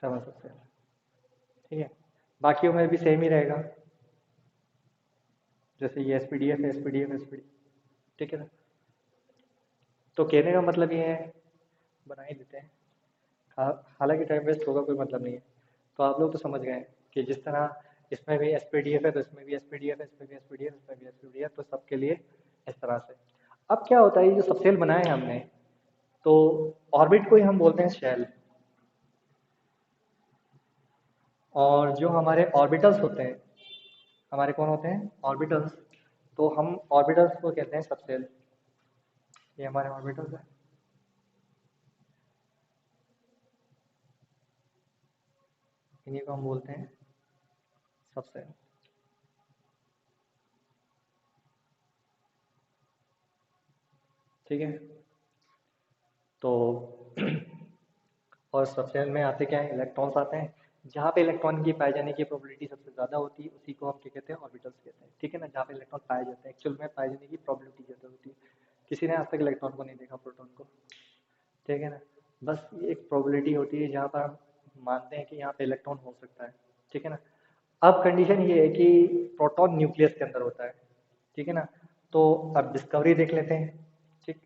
7 सब सेल। ठीक है, बाकियों में भी सेम ही रहेगा, जैसे ये एसपीडीएफ है, एसपीडीएफ एसपीडी। ठीक है ना। तो कहने का मतलब ये है, बना ही देते हैं, हालांकि टाइम वेस्ट होगा, कोई मतलब नहीं है। तो आप लोग तो समझ गए कि जिस तरह इसमें भी एसपीडीएफ है तो इसमें भी एसपीडीएफ है, इसमें भी एसपीडीएफ, इसमें भी एसपीडीएफ, तो सबके लिए इस तरह से। अब क्या होता है, ये जो सबसेल बनाए हैं हमने, तो ऑर्बिट को ही हम बोलते हैं शेल, और जो हमारे ऑर्बिटल्स होते हैं, हमारे कौन होते हैं, ऑर्बिटल्स, तो हम ऑर्बिटल्स को कहते हैं सबसेल। ये हमारे ऑर्बिटल्स है, इन्हीं को हम बोलते हैं सबसेल। ठीक है। तो और सबसेल में आते क्या है, इलेक्ट्रॉन्स आते हैं। जहाँ पे इलेक्ट्रॉन की पाए जाने की प्रोबेबिलिटी सबसे ज़्यादा होती है उसी को हम क्या कहते हैं, ऑर्बिटल्स कहते हैं। ठीक है ना, जहाँ पे इलेक्ट्रॉन पाए जाते हैं, एक्चुअल में पाए जाने की प्रोबेबिलिटी ज़्यादा होती है। किसी ने आज तक इलेक्ट्रॉन को नहीं देखा, प्रोटॉन को। ठीक है ना, बस ये एक प्रोबेबिलिटी होती है जहाँ पर हम मानते हैं कि यहाँ पे इलेक्ट्रॉन हो सकता है। ठीक है ना। अब कंडीशन ये है कि प्रोटॉन न्यूक्लियस के अंदर होता है। ठीक है ना। तो अब डिस्कवरी देख लेते हैं। ठीक।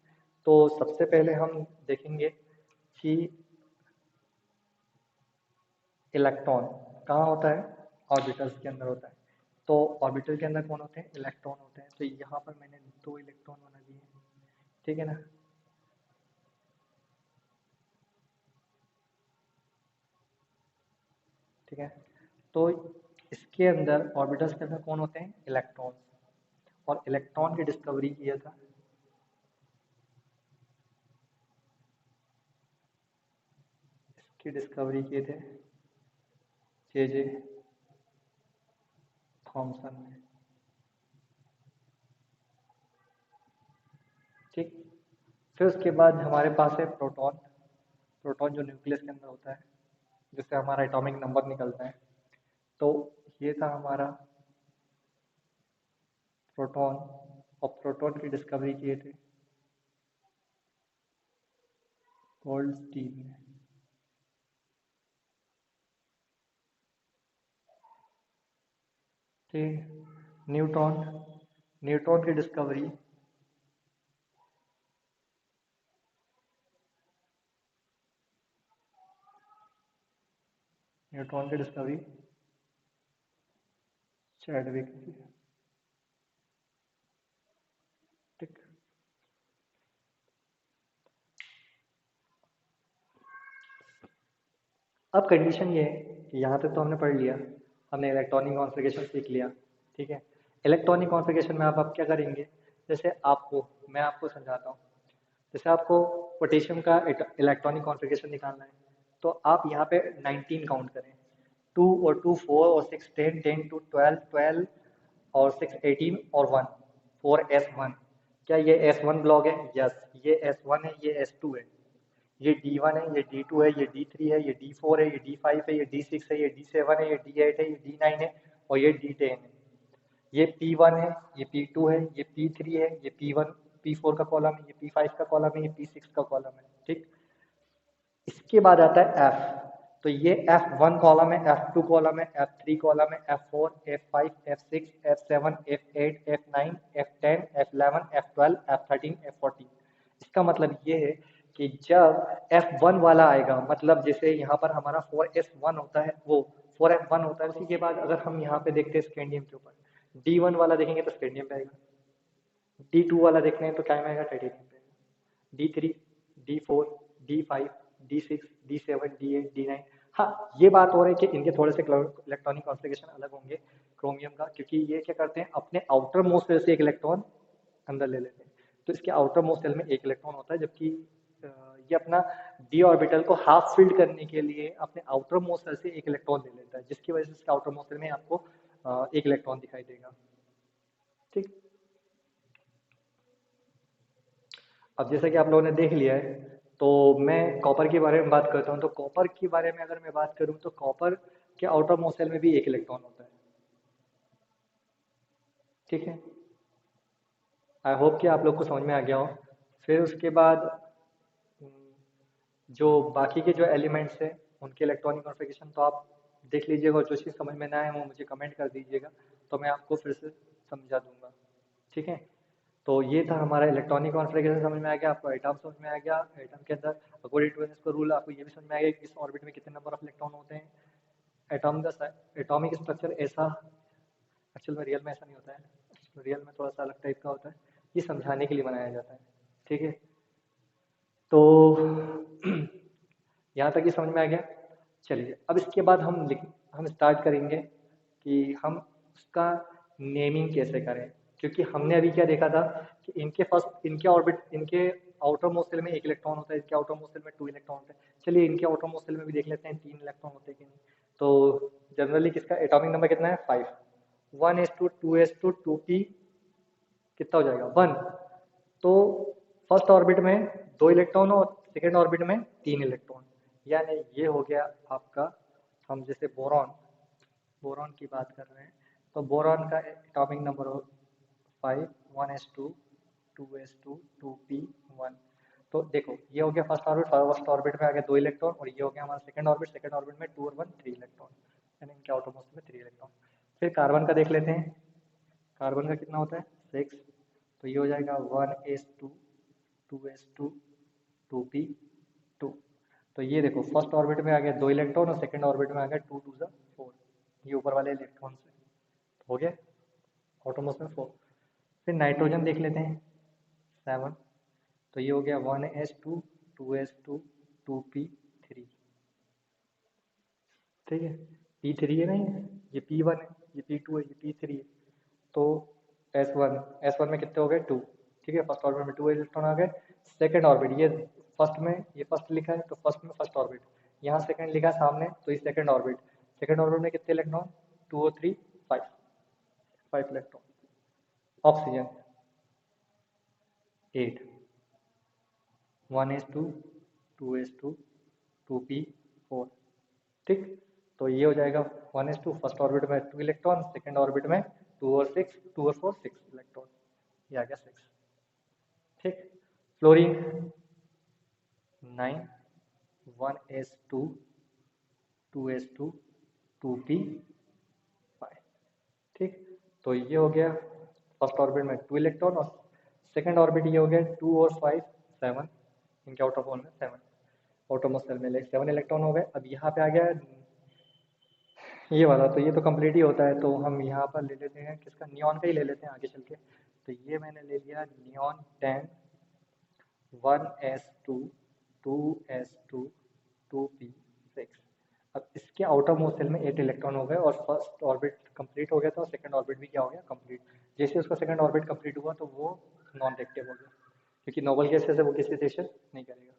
तो सबसे पहले हम देखेंगे कि इलेक्ट्रॉन कहाँ होता है, ऑर्बिटल्स के अंदर होता है। तो ऑर्बिटल के अंदर कौन होते हैं, इलेक्ट्रॉन होते हैं। तो यहाँ पर मैंने 2 इलेक्ट्रॉन बना दिए। ठीक है ना। ठीक है। तो इसके अंदर ऑर्बिटल्स के अंदर कौन होते हैं, इलेक्ट्रॉन। और इलेक्ट्रॉन की डिस्कवरी किया था इसकी डिस्कवरी किए थे जे थॉमसन ने। ठीक। फिर उसके बाद हमारे पास है प्रोटॉन। प्रोटॉन जो न्यूक्लियस के अंदर होता है, जिससे हमारा एटॉमिक नंबर निकलता है। तो ये था हमारा प्रोटॉन। और प्रोटॉन की डिस्कवरी किए थे गोल्डस्टीन ने। ठीक। न्यूट्रॉन, न्यूट्रॉन की डिस्कवरी न्यूट्रॉन की डिस्कवरी चैडविक की। ठीक। अब कंडीशन ये है कि यहाँ तक तो हमने पढ़ लिया, हमने इलेक्ट्रॉनिक कॉन्फ़िगरेशन सीख लिया। ठीक है। इलेक्ट्रॉनिक कॉन्फ़िगरेशन में आप क्या करेंगे, जैसे आपको मैं आपको समझाता हूँ। जैसे आपको पोटेशियम का इलेक्ट्रॉनिक कॉन्फ़िगरेशन निकालना है, तो आप यहाँ पे 19 काउंट करें। 2 और 2 4 और 6 10, 10 to 12 12 और 6 18 और 1 4 S1। क्या ये S1 ब्लॉक है? यस, ये S1 है, ये S2 है, ये D1 है, ये D2 है, ये D3 है, ये D4 है, ये D5 है, ये D6 है, ये D7 है, ये D8 है, ये D9 है और ये D10 है। ये P1 है, ये P2 है, ये P3 है, ये P1 P4 का कॉलम है, ये P5 का कॉलम है, ये P6 का कॉलम है। ठीक। इसके बाद आता है F। तो ये F1 कॉलम है, F2 कॉलम है, F3 कॉलम है, F4 F5 F6 F7 F8 F9 F10 F11 F12 F13 F14। इसका मतलब ये है कि जब F1 वाला आएगा, मतलब जैसे यहाँ पर हमारा 4S1 होता है, वो 4F1 होता है, उसी के बाद अगर हम यहाँ पे देखते हैं स्कैंडियम के ऊपर D1 वाला देखेंगे तो स्कैंडियम पे आएगा, D2 वाला देखते हैं तो क्या में आएगा, टाइटेनियम पे आएगा, D3, D4, D5, D6, D7, D8, D9। हाँ, ये बात हो रही है कि इनके थोड़े से इलेक्ट्रॉनिक कॉन्फ़िगरेशन अलग होंगे क्रोमियम का, क्योंकि ये क्या करते हैं अपने आउटर मोस्ट सेल से एक इलेक्ट्रॉन अंदर ले लेते हैं। तो इसके आउटर मोस्ट सेल में एक इलेक्ट्रॉन होता है, जबकि ये अपना डी ऑर्बिटल को हाफ फिल्ड करने के लिए अपने आउटर मोस्ट सेल से एक इलेक्ट्रॉन ले लेता है, जिसकी वजह से इसके आउटर मोस्ट सेल में आपको एक इलेक्ट्रॉन दिखाई देगा। ठीक, अब जैसा कि आप लोगों ने देख लिया है, तो मैं कॉपर के बारे में बात करता हूँ। तो कॉपर के बारे में अगर मैं बात करूँ तो कॉपर के आउटर मोस्ट सेल में भी एक इलेक्ट्रॉन होता है। ठीक है, आई होप कि आप लोग को समझ में आ गया हो। फिर उसके बाद जो बाकी के जो एलिमेंट्स हैं उनके इलेक्ट्रॉनिक कॉन्फ़िगरेशन तो आप देख लीजिएगा, और जो चीज़ समझ में ना आए वो मुझे कमेंट कर दीजिएगा, तो मैं आपको फिर से समझा दूंगा। ठीक है, तो ये था हमारा इलेक्ट्रॉनिक कॉन्फ़िगरेशन समझ में आ गया, आपको एटम समझ में आ गया, एटम के अंदर अकॉर्डिंग टू इसका रूल आपको ये भी समझ में आ गया कि इस ऑर्बिट में कितने नंबर ऑफ इलेक्ट्रॉन होते हैं। एटॉम का एटॉमिक स्ट्रक्चर ऐसा, एक्चुअल में रियल में ऐसा नहीं होता है, रियल में थोड़ा सा अलग टाइप का होता है, ये समझाने के लिए बनाया जाता है। ठीक है, तो यहाँ तक ही समझ में आ गया। चलिए अब इसके बाद हम स्टार्ट करेंगे कि हम उसका नेमिंग कैसे करें, क्योंकि हमने अभी क्या देखा था कि इनके ऑर्बिट, इनके आउटर मोस्ट सेल में एक इलेक्ट्रॉन होता है, इनके आउटर मोस्ट सेल में 2 इलेक्ट्रॉन होते हैं। चलिए इनके आउटर मोस्ट सेल में भी देख लेते हैं 3 इलेक्ट्रॉन होते हैं कि नहीं। तो जनरली किसका एटॉमिक नंबर कितना है, 5। 1s2 2s2 2p कितना हो जाएगा, 1। तो फर्स्ट ऑर्बिट में 2 इलेक्ट्रॉन और सेकेंड ऑर्बिट में 3 इलेक्ट्रॉन, यानी ये हो गया आपका। हम जैसे बोरॉन, बोरॉन की बात कर रहे हैं, तो बोरॉन का एटॉमिक नंबर हो 5, 1s2 2s2 2p1। तो देखो ये हो गया फर्स्ट ऑर्बिट में आ गया 2 इलेक्ट्रॉन, और ये हो गया हमारा सेकंड ऑर्बिट में 2 और 1 3 इलेक्ट्रॉन, यानी इनके आउटर मोस्ट में 3 इलेक्ट्रॉन। फिर कार्बन का देख लेते हैं, कार्बन का कितना होता है, 6। तो ये हो जाएगा 1s2 2s2 2p2। तो ये देखो फर्स्ट ऑर्बिट में आ गया 2 इलेक्ट्रॉन और सेकंड ऑर्बिट में आ गया 2 2 4, ये ऊपर वाले इलेक्ट्रॉन से हो गया ऑटोमोस में 4। फिर नाइट्रोजन देख लेते हैं 7। तो ये हो गया 1s2 2s2 2p3। ठीक है, p3 है ना, ये p1 है, ये p2 है, ये p3 है। तो S1 में कितने हो गए, 2। ठीक है, फर्स्ट ऑर्बिट में 2 इलेक्ट्रॉन आ गए। सेकंड ऑर्बिट, ये फर्स्ट में, ये फर्स्ट लिखा है तो फर्स्ट में फर्स्ट ऑर्बिट, यहाँ सेकंड लिखा है सामने तो ये सेकंड ऑर्बिट। सेकंड ऑर्बिट में कितने इलेक्ट्रॉन, 2 और 3 5, 5 electron. Oxygen 8, 1s2 2s2 2p4। ठीक, तो ये हो जाएगा 1s2 फर्स्ट ऑर्बिट में 2 इलेक्ट्रॉन, सेकंड ऑर्बिट में 2 और 6, 2 और 4 6 इलेक्ट्रॉन, ये आ गया 6। ठीक, फ्लोरीन 9, 1s2 2s2 2p5। ठीक, तो ये हो गया फर्स्ट ऑर्बिट में 2 इलेक्ट्रॉन, और सेकंड ऑर्बिट ये हो गया 2 और 5 7, इनके आउटर फोन में 7, ऑटोमोस्ट सेल में 7 इलेक्ट्रॉन हो गए। अब यहाँ पे आ गया ये वाला, तो ये तो कंप्लीट ही होता है, तो हम यहाँ पर ले लेते हैं किसका, नियॉन का ही ले लेते हैं आगे चल के। तो ये मैंने ले लिया नियॉन 10, 1s2 2s2 2p6। अब इसके आउटर मोस्ट सेल में 8 इलेक्ट्रॉन हो गए, और फर्स्ट ऑर्बिट कंप्लीट हो गया था, और सेकंड ऑर्बिट भी क्या हो गया, कंप्लीट। जैसे उसका सेकंड ऑर्बिट कंप्लीट हुआ तो वो नॉन रिएक्टिव हो गया, क्योंकि नोबल गैसेस से वो किसी रिएक्शन नहीं करेगा।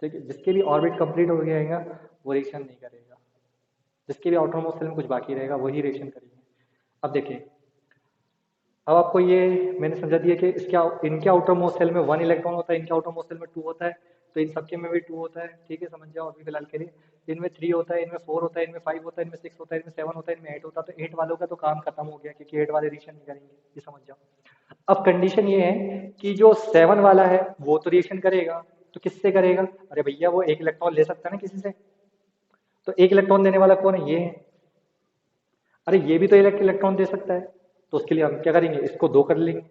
ठीक है, जिसके भी ऑर्बिट कंप्लीट हो जाएगा वो रिएक्शन नहीं करेगा, जिसके भी आउटर मोस्ट सेल में कुछ बाकी रहेगा वही रिएक्शन करेंगे। अब देखिए, अब आपको ये मैंने समझा दिया कि इनके आउटर मोस्ट सेल में 1 इलेक्ट्रॉन होता है, इनके आउटर मोस्ट सेल में 2 होता है, तो इन सबके में भी 2 होता है। ठीक है, समझ जाओ अभी फिलहाल के लिए। इनमें 3 होता है, इनमें 4 होता है, इनमें 5 होता है, इनमें 6 होता है, इनमें 7 होता है, इनमें 8 होता है। तो 8 वालों का तो काम खत्म हो गया, क्योंकि 8 वाले रिएक्शन नहीं करेंगे, ये समझ जाओ। अब कंडीशन ये है कि जो 7 वाला है वो तो रिएक्शन करेगा, तो किससे करेगा, अरे भैया वो 1 इलेक्ट्रॉन ले सकता है ना किसी से, तो 1 इलेक्ट्रॉन देने वाला कौन है, ये है। अरे ये भी तो इलेक्ट्रॉन दे सकता है, तो उसके लिए हम क्या करेंगे, इसको 2 कर लेंगे।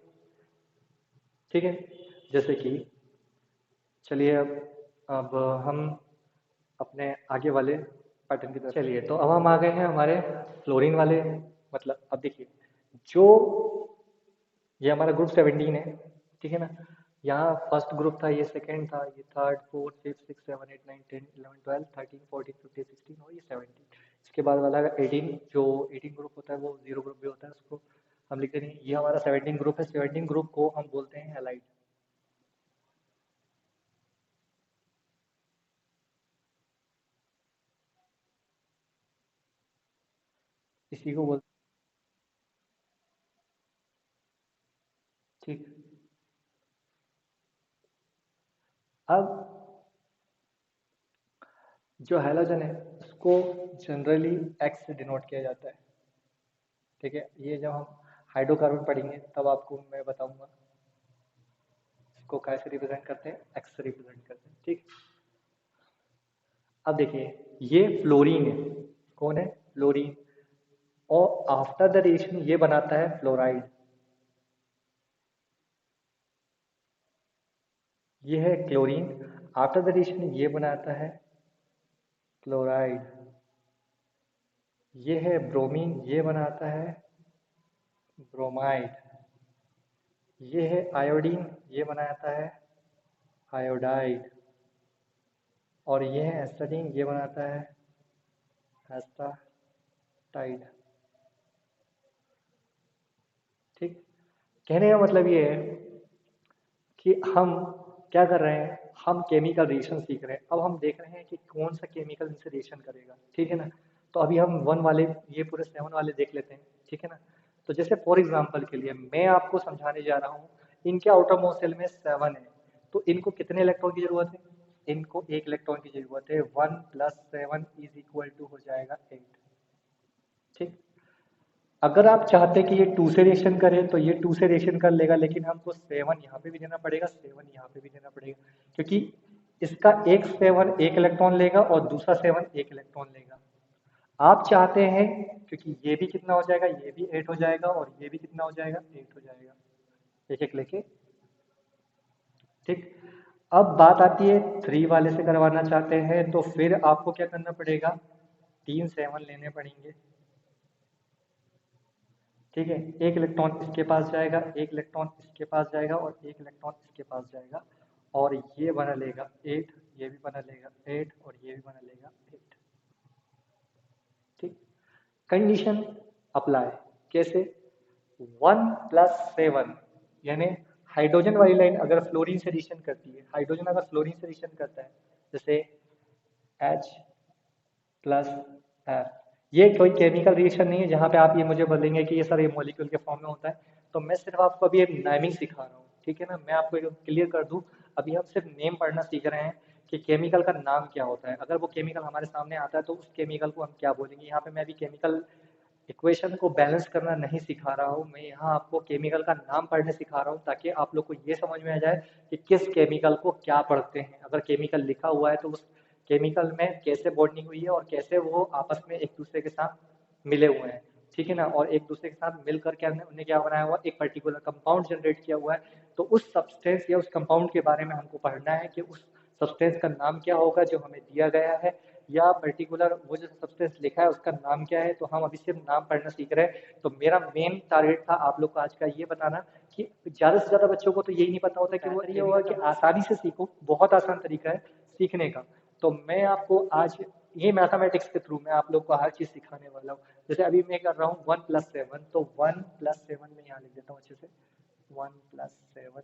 ठीक है, जैसे कि चलिए अब हम अपने आगे वाले पैटर्न की तरफ चलिए। तो अब हम आ गए हैं हमारे फ्लोरीन वाले, मतलब अब देखिए, जो ये हमारा ग्रुप 17 है, ठीक है ना। यहाँ फर्स्ट ग्रुप था, ये सेकंड था, ये third, fourth, fifth, six, seven, eight, nine, 10, 11, 12, 13, 14, 15, 16 और ये 17। इसके बाद वाला 18, जो 18 ग्रुप होता है वो जीरो ग्रुप भी होता है, उसको हम लिखते नहीं। ये हमारा 17 ग्रुप है। 17 ग्रुप को हम बोलते हैं हैलाइड। इसी को बोलते, ठीक। अब जो हैलोजन है उसको जनरली एक्स से डिनोट किया जाता है, ठीक है। ये जब हम हाइड्रोकार्बन पढ़ेंगे तब आपको मैं बताऊंगा इसको कैसे रिप्रेजेंट करते हैं, एक्स से रिप्रेजेंट करते हैं, ठीक। अब देखिए, ये फ्लोरीन है। कौन है? फ्लोरीन। और आफ्टर द रिएक्शन ये बनाता है फ्लोराइड। ये है क्लोरीन। आफ्टर द रिएक्शन ये बनाता है क्लोराइड। ये है ब्रोमीन, ये बनाता है ब्रोमाइड। ये है आयोडीन, ये बनाता है आयोडाइड। और ये है एस्टाडीन, ये बनाता है एस्टाटाइड, ठीक। कहने का मतलब ये है कि हम क्या कर रहे हैं, हम केमिकल रिएक्शन सीख रहे हैं। अब हम देख रहे हैं कि कौन सा केमिकल इनसे रिएक्शन करेगा, ठीक है ना। तो अभी हम वन वाले, ये पूरे 7 वाले देख लेते हैं, ठीक है ना। तो जैसे फॉर एग्जांपल के लिए मैं आपको समझाने जा रहा हूँ, इनके आउटर मोस्ट शेल में 7 है। तो इनको कितने इलेक्ट्रॉन की जरूरत है? इनको एक इलेक्ट्रॉन की जरूरत है। 1 + 7 = हो जाएगा 8, ठीक। अगर आप चाहते कि ये 2 से रिएक्शन करे तो ये 2 से रिएक्शन कर लेगा, लेकिन हमको 7 यहाँ पे भी देना पड़ेगा, 7 यहाँ पे भी देना पड़ेगा, क्योंकि इसका एक 7 एक इलेक्ट्रॉन लेगा और दूसरा 7 एक इलेक्ट्रॉन लेगा। आप चाहते हैं, क्योंकि ये भी कितना हो जाएगा, ये भी 8 हो जाएगा और ये भी कितना हो जाएगा, 8 हो जाएगा, एक एक लेके, ठीक। अब बात आती है 3 वाले से करवाना चाहते हैं तो फिर आपको क्या करना पड़ेगा, 3 7 लेने पड़ेंगे, ठीक है। एक इलेक्ट्रॉन इसके पास जाएगा, एक इलेक्ट्रॉन इसके पास जाएगा और एक इलेक्ट्रॉन इसके पास जाएगा, और ये बना लेगा 8, ये भी बना लेगा 8 और ये भी बना लेगा 8, ठीक। कंडीशन अप्लाई कैसे? 1 + 7, यानी हाइड्रोजन वाली लाइन अगर फ्लोरीन से रिएक्शन करती है, हाइड्रोजन अगर फ्लोरीन से रिएक्शन करता है, जैसे H+F, ये कोई केमिकल रिएक्शन नहीं है जहाँ पे आप ये मुझे बोलेंगे कि ये सर ये मॉलिक्यूल के फॉर्म में होता है। तो मैं सिर्फ आपको अभी एक नेमिंग सिखा रहा हूँ, ठीक है ना। मैं आपको क्लियर कर दूं, अभी हम सिर्फ नेम पढ़ना सीख रहे हैं कि केमिकल का नाम क्या होता है। अगर वो केमिकल हमारे सामने आता है तो उस केमिकल को हम क्या बोलेंगे। यहाँ पे मैं अभी केमिकल इक्वेशन को बैलेंस करना नहीं सिखा रहा हूँ, मैं यहाँ आपको केमिकल का नाम पढ़ने सिखा रहा हूँ, ताकि आप लोग को ये समझ में आ जाए कि किस केमिकल को क्या पढ़ते हैं। अगर केमिकल लिखा हुआ है तो उस केमिकल में कैसे बॉन्डिंग हुई है और कैसे वो आपस में एक दूसरे के साथ मिले हुए हैं, ठीक है ना। और एक दूसरे के साथ मिलकर क्या उन्हें क्या बनाया हुआ, एक पर्टिकुलर कंपाउंड जनरेट किया हुआ है। तो उस सब्सटेंस या उस कंपाउंड के बारे में हमको पढ़ना है कि उस सब्सटेंस का नाम क्या होगा जो हमें दिया गया है, या पर्टिकुलर वो जो सब्सटेंस लिखा है उसका नाम क्या है। तो हम अभी सिर्फ नाम पढ़ना सीख रहे हैं। तो मेरा मेन टारगेट था आप लोग को आज का ये बताना कि ज़्यादा से ज़्यादा बच्चों को तो यही नहीं पता होता कि वो ये होगा कि आसानी से सीखो, बहुत आसान तरीका है सीखने का। तो मैं आपको आज ये मैथमेटिक्स के थ्रू मैं आप लोग को हर चीज़ सिखाने वाला हूँ। जैसे अभी मैं कर रहा हूँ 1 + 7, तो 1 + 7 में यहाँ लिख देता हूँ अच्छे से। 1 + 7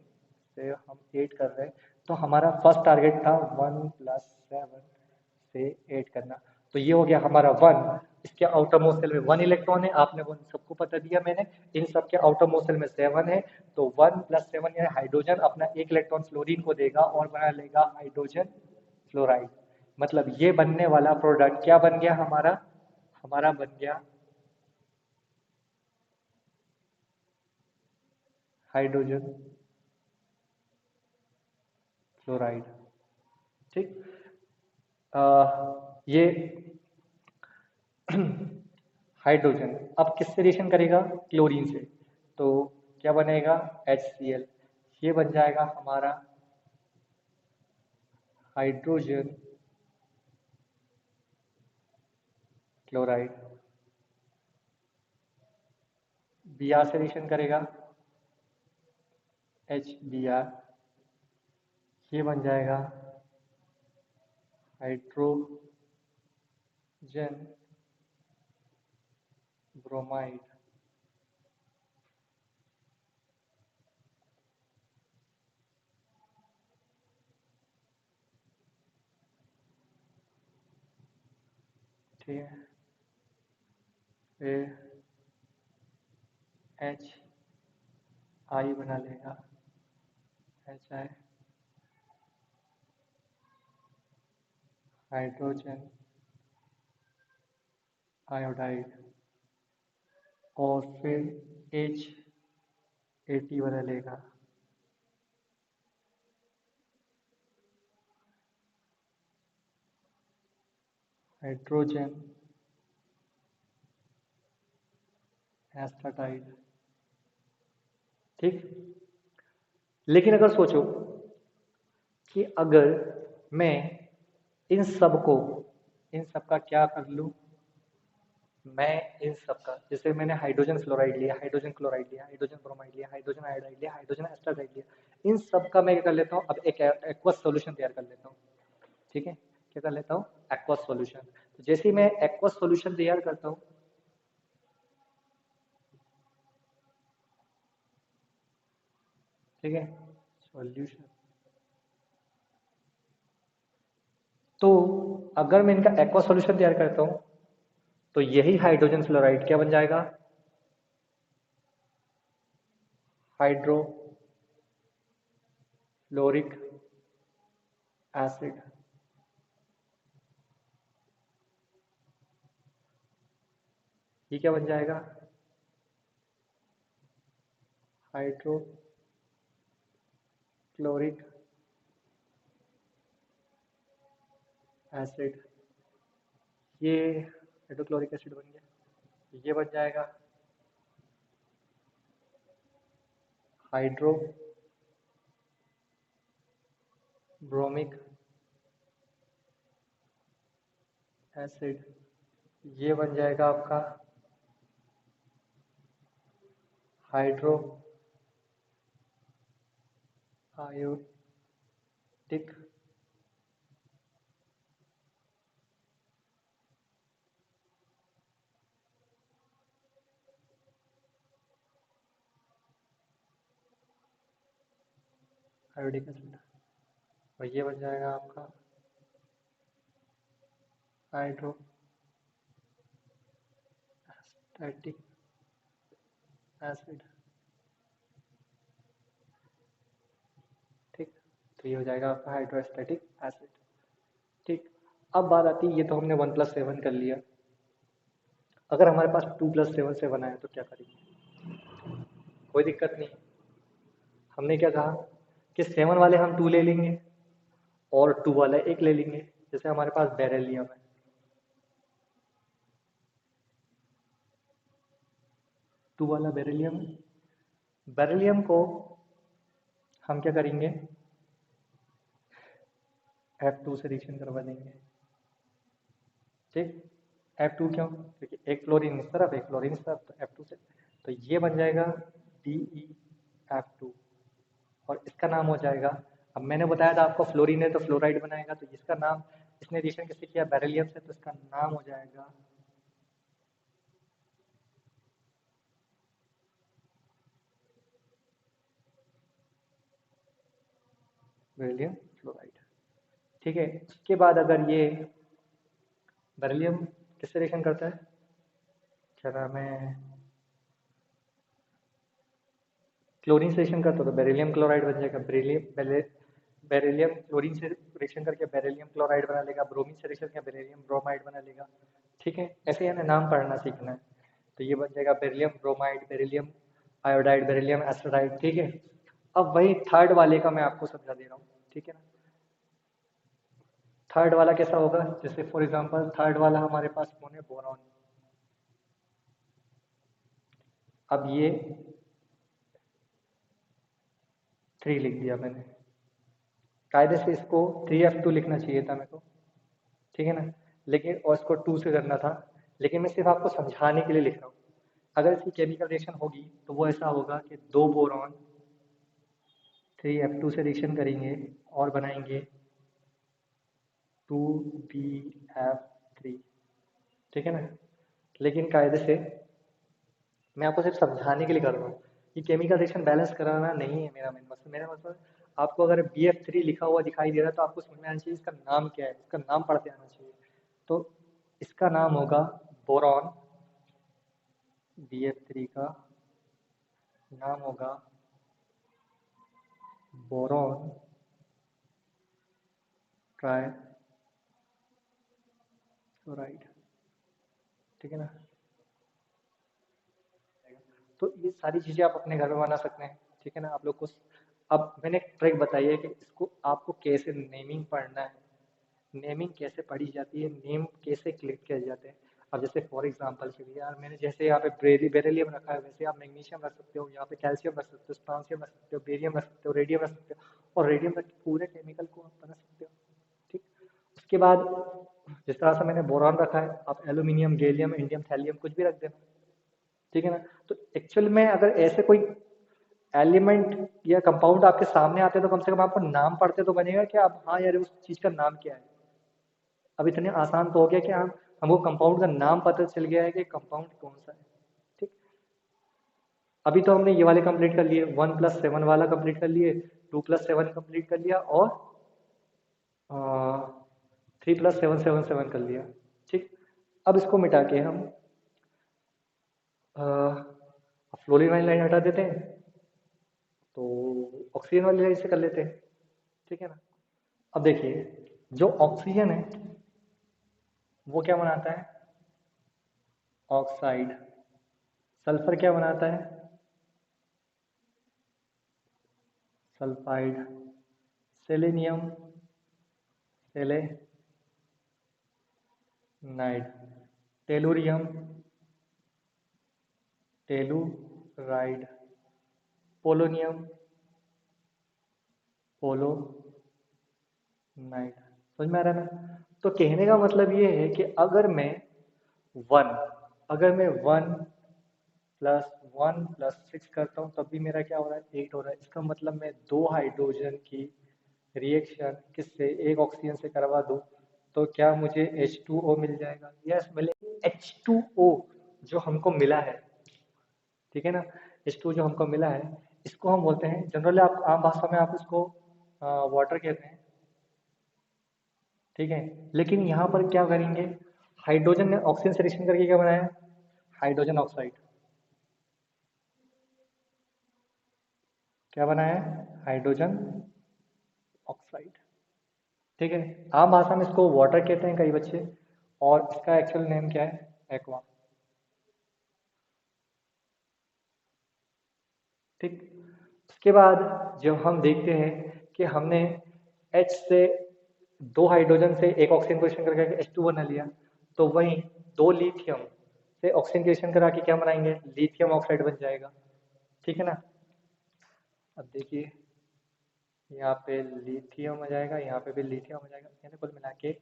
से हम 8 कर रहे हैं। तो हमारा फर्स्ट टारगेट था 1 + 7 से 8 करना। तो ये हो गया हमारा 1। इसके आउटर मोस्ट शेल में 1 इलेक्ट्रॉन है, आपने वो सबको बता दिया मैंने। इन सब के आउटर मोस्ट शेल में 7 है। तो 1 + 7 यानी हाइड्रोजन अपना एक इलेक्ट्रॉन फ्लोरीन को देगा और बना लेगा हाइड्रोजन फ्लोराइड। मतलब ये बनने वाला प्रोडक्ट क्या बन गया हमारा, हमारा बन गया हाइड्रोजन फ्लोराइड, ठीक। ये हाइड्रोजन अब किससे रिएक्शन करेगा, क्लोरीन से। तो क्या बनेगा, HCl। ये बन जाएगा हमारा हाइड्रोजन क्लोराइड Br से रिएक्शन करेगा HBr, ये बन जाएगा हाइड्रोजन ब्रोमाइड। ठीक है, फिर HI बना लेगा, HI हाइड्रोजन आयोडाइड, और फिर H80 बना लेगा, हाइड्रोजन एस्टाटाइड। ठीक, लेकिन अगर सोचो कि अगर मैं इन सब का क्या कर लूं, मैं इन सब का, जैसे मैंने हाइड्रोजन फ्लोराइड लिया, हाइड्रोजन क्लोराइड लिया, हाइड्रोजन ब्रोमाइड लिया, हाइड्रोजन आयोडाइड लिया, हाइड्रोजन एस्टाटाइड लिया, इन सब का मैं क्या कर लेता हूँ, अब एक एक्वस सॉल्यूशन तैयार कर लेता हूँ। ठीक है, क्या कर लेता हूँ, एक्वस सॉल्यूशन। तो जैसे ही मैं एक्वस सॉल्यूशन तैयार करता हूँ, ठीक है, सॉल्यूशन, तो अगर मैं इनका एक्वस सॉल्यूशन तैयार करता हूँ तो यही हाइड्रोजन फ्लोराइड क्या बन जाएगा, हाइड्रोफ्लोरिक एसिड। ये क्या बन जाएगा, हाइड्रोक्लोरिक एसिड। ये हाइड्रोक्लोरिक एसिड बन गया, ये बन जाएगा हाइड्रोब्रोमिक एसिड, ये बन जाएगा आपका हाइड्रो आयोडिक आयोडिक एसिड, और ये बन जाएगा आपका हाइड्रोस्टैटिक एसिड। ठीक, तो ये हो जाएगा आपका हाइड्रोस्टैटिक एसिड। ठीक, अब बात आती है, ये तो हमने 1+7 कर लिया, अगर हमारे पास 2+7 से बना है तो क्या करेंगे, कोई दिक्कत नहीं। हमने क्या कहा कि 7 वाले हम 2 ले लेंगे और 2 वाला 1 ले लेंगे। जैसे हमारे पास बेरिलियम है, 2 वाला बेरिलियम है, बेरिलियम को हम क्या करेंगे, F2 से रिएक्शन करवा देंगे। ठीक, F2 क्यों, क्योंकि एक फ्लोरीन इस तरफ, एक फ्लोरीन इस तरफ, तो F2 से, तो ये बन जाएगा DeF2, और इसका नाम हो जाएगा, अब मैंने बताया था आपको फ्लोरीन है तो फ्लोराइड बनाएगा, तो इसका नाम, इसने रिएक्शन किससे किया, बेरिलियम से, तो इसका नाम हो जाएगा बेरिलियम फ्लोराइड। ठीक है, उसके बाद अगर ये बेरिलियम किससे रिएक्शन करता है, क्या नाम है, क्लोरीन से रिएक्शन करता है, तो बेरिलियम क्लोराइड बन जाएगा, बेरिलियम क्लोरीन से रिएक्शन करके बेरिलियम क्लोराइड बना लेगा, ब्रोमीन से रिएक्शन करके बेरिलियम ब्रोमाइड बना लेगा। ठीक है, ऐसे ही हमें नाम पढ़ना सीखना है, तो ये बन जाएगा beryllium bromide, beryllium iodide, beryllium astatide. ठीक है, अब वही थर्ड वाले का मैं आपको समझा दे रहा हूँ। ठीक है ना, थर्ड वाला कैसा होगा, जैसे फॉर एग्जांपल थर्ड वाला हमारे पास कौन है, बोरॉन। अब ये 3 लिख दिया मैंने, कायदे से इसको 3F2 लिखना चाहिए था मेरे को, ठीक है ना, लेकिन और इसको 2 से करना था, लेकिन मैं सिर्फ आपको समझाने के लिए लिख रहा हूँ। अगर इसकी केमिकल रिएक्शन होगी तो वो ऐसा होगा कि 2 बोरॉन 3F2 से रिएक्शन करेंगे और बनाएंगे 2BF3, ठीक है ना। लेकिन कायदे से मैं आपको सिर्फ समझाने के लिए कर रहा हूँ कि केमिकल रिएक्शन बैलेंस कराना नहीं है मेरा मेन मकसद। मेरा मतलब आपको अगर BF3 लिखा हुआ दिखाई दे रहा है तो आपको समझ में आना चाहिए इसका नाम क्या है, इसका नाम पढ़ते आना चाहिए। तो इसका नाम होगा बोरॉन, BF3 का नाम होगा बोरॉन ट्राइक्लोराइड, ठीक है ना। तो ये सारी चीज़ें आप अपने घर में बना सकते हैं, ठीक है ना। आप लोग को अब मैंने एक ट्रिक बताई है कि इसको आपको कैसे नेमिंग पढ़ना है, नेमिंग कैसे पढ़ी जाती है, नेम कैसे क्लिक किए जाते हैं। अब जैसे फॉर एग्जांपल के लिए यार मैंने जैसे यहाँ पे बेरिलियम रखा है, वैसे आप मैग्नीशियम रख सकते हो, यहाँ पे कैल्शियम रख सकते हो, स्ट्रांसियम रख सकते हो, बेरियम रख सकते हो, रेडियम रख सकते हो, और रेडियम रख के पूरे केमिकल को आप बना सकते हो, ठीक। उसके बाद जिस तरह से मैंने बोरॉन रखा है, आप एल्यूमिनियम, गैलियम, इंडियम, थैलियम कुछ भी रख देना, ठीक है ना। तो एक्चुअल में अगर ऐसे कोई एलिमेंट या कंपाउंड आपके सामने आते हैं तो कम से कम आपको नाम पढ़ते तो बनेगा कि आप हाँ यार उस चीज का नाम क्या है। अब इतने आसान तो हो गया कि हम हमको कंपाउंड का नाम पता चल गया है कि कंपाउंड कौन सा है, ठीक। अभी तो हमने ये वाले कंप्लीट कर लिए, 1+7 वाला कंप्लीट कर लिए, 2+7 कंप्लीट कर लिया, और 3+7 7 कर लिया, ठीक। अब इसको मिटा के हम फ्लोरीन वाली लाइन हटा देते हैं, तो ऑक्सीजन वाली लाइन से कर लेते हैं, ठीक है ना। अब देखिए जो ऑक्सीजन है वो क्या बनाता है, ऑक्साइड। सल्फर क्या बनाता है, sulphide. Selenium, selenide. Tellurium, telluride. Polonium, polonide. समझ में आ रहा है ना। तो कहने का मतलब ये है कि वन अगर मैं 1+1+6 करता हूँ तब भी मेरा क्या हो रहा है, 8 हो रहा है। इसका मतलब मैं 2 हाइड्रोजन की रिएक्शन किससे, एक ऑक्सीजन से करवा दूँ तो क्या मुझे H2O मिल जाएगा। यस मिले, H2O जो हमको मिला है, ठीक है ना। H2O जो हमको मिला है इसको हम बोलते हैं जनरली, आप आम भाषा में आप इसको वाटर कहते हैं, ठीक है। लेकिन यहाँ पर क्या करेंगे, हाइड्रोजन ने ऑक्सीजन से रिएक्शन करके क्या बनाया, हाइड्रोजन ऑक्साइड। क्या बनाया है, हाइड्रोजन ऑक्साइड, ठीक है। आम भाषा में इसको वाटर कहते हैं कई बच्चे, और इसका एक्चुअल नेम क्या है, एक्वा, ठीक। उसके बाद जब हम देखते हैं कि हमने H से 2 हाइड्रोजन से एक ऑक्सीजन को रिएक्शन करके H2 बना लिया, तो वहीं 2 लिथियम से ऑक्सीजन की रिएक्शन करा के क्या बनाएंगे, लिथियम ऑक्साइड बन जाएगा, ठीक है ना। अब देखिए यहाँ पे लिथियम आ जाएगा, यहाँ पे भी लिथियम आ जाएगा, यानी कुल मिला के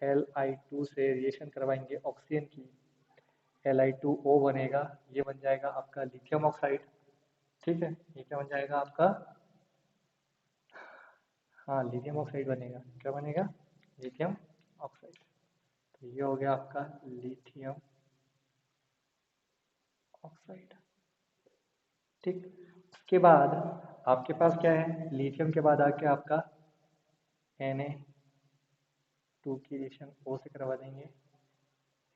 Li2 से रिएक्शन करवाएंगे ऑक्सीजन की, Li2O बनेगा, ये बन जाएगा आपका लिथियम ऑक्साइड, ठीक है। ये क्या बन जाएगा आपका, हाँ लिथियम ऑक्साइड बनेगा। क्या बनेगा, लिथियम ऑक्साइड। तो ये हो गया आपका लिथियम ऑक्साइड, ठीक। उसके बाद आपके पास क्या है, लिथियम के बाद आके आपका Na2 की रिएक्शन O से करवा देंगे,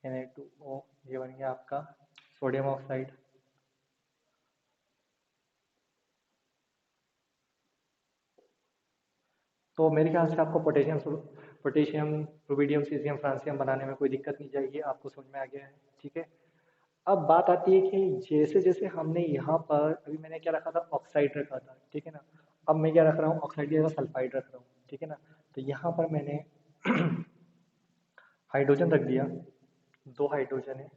Na2O, ये बन गया आपका सोडियम ऑक्साइड। तो मेरे ख्याल से आपको पोटेशियम, रुबिडियम, सीजियम, फ्रांसियम बनाने में कोई दिक्कत नहीं जाएगी, आपको समझ में आ गया है, ठीक है। अब बात आती है कि जैसे जैसे हमने यहाँ पर अभी मैंने क्या रखा था, ऑक्साइड रखा था, ठीक है ना। अब मैं क्या रख रहा हूँ, ऑक्साइड की जगह सल्फाइड रख रहा हूँ, ठीक है ना। तो यहाँ पर मैंने हाइड्रोजन रख दिया, 2 हाइड्रोजन है,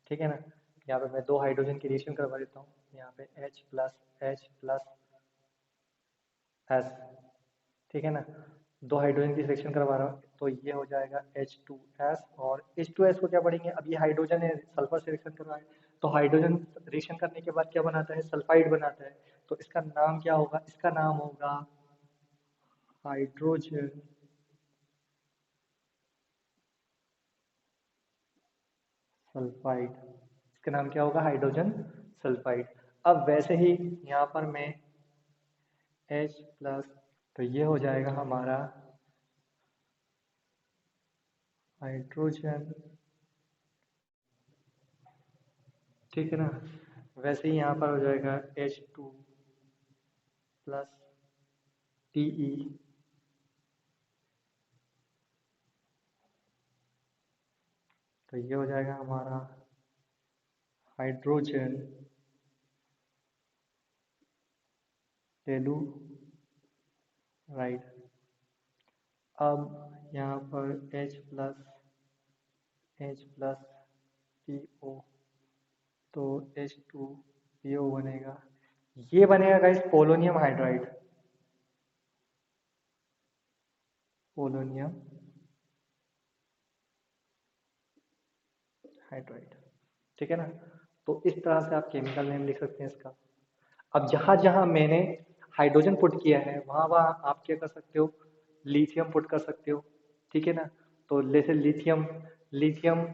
ठीक है ना। यहाँ पे मैं 2 हाइड्रोजन की रिएक्शन करवा देता हूँ, यहाँ पे H+H+S, ठीक है ना। दो हाइड्रोजन की सिलेक्शन करवा रहा हूँ तो ये हो जाएगा H2S, और H2S को क्या पढ़ेंगे, अब ये हाइड्रोजन है, सल्फर सिलेक्शन करवाए तो हाइड्रोजन रिएक्शन करने के बाद क्या बनाता है, सल्फाइड बनाता है। तो इसका नाम क्या होगा, इसका नाम होगा हाइड्रोजन सल्फाइड। इसका नाम क्या होगा, हाइड्रोजन सल्फाइड। अब वैसे ही यहाँ पर मैं H+, तो ये हो जाएगा हमारा हाइड्रोजन, ठीक है ना। वैसे ही यहाँ पर हो जाएगा H2+Te, तो ये हो जाएगा हमारा हाइड्रोजन टेलुराइड। अब यहाँ पर H+, PO, तो H2PO बनेगा, ये बनेगा guys polonium hydride, polonium hydride, ठीक है ना। तो इस तरह से आप केमिकल नेम लिख सकते हैं इसका। अब जहां जहां मैंने हाइड्रोजन पुट किया है वहां वहां आप क्या कर सकते हो, लिथियम पुट कर सकते हो, ठीक है ना। तो जैसे lithium, lithium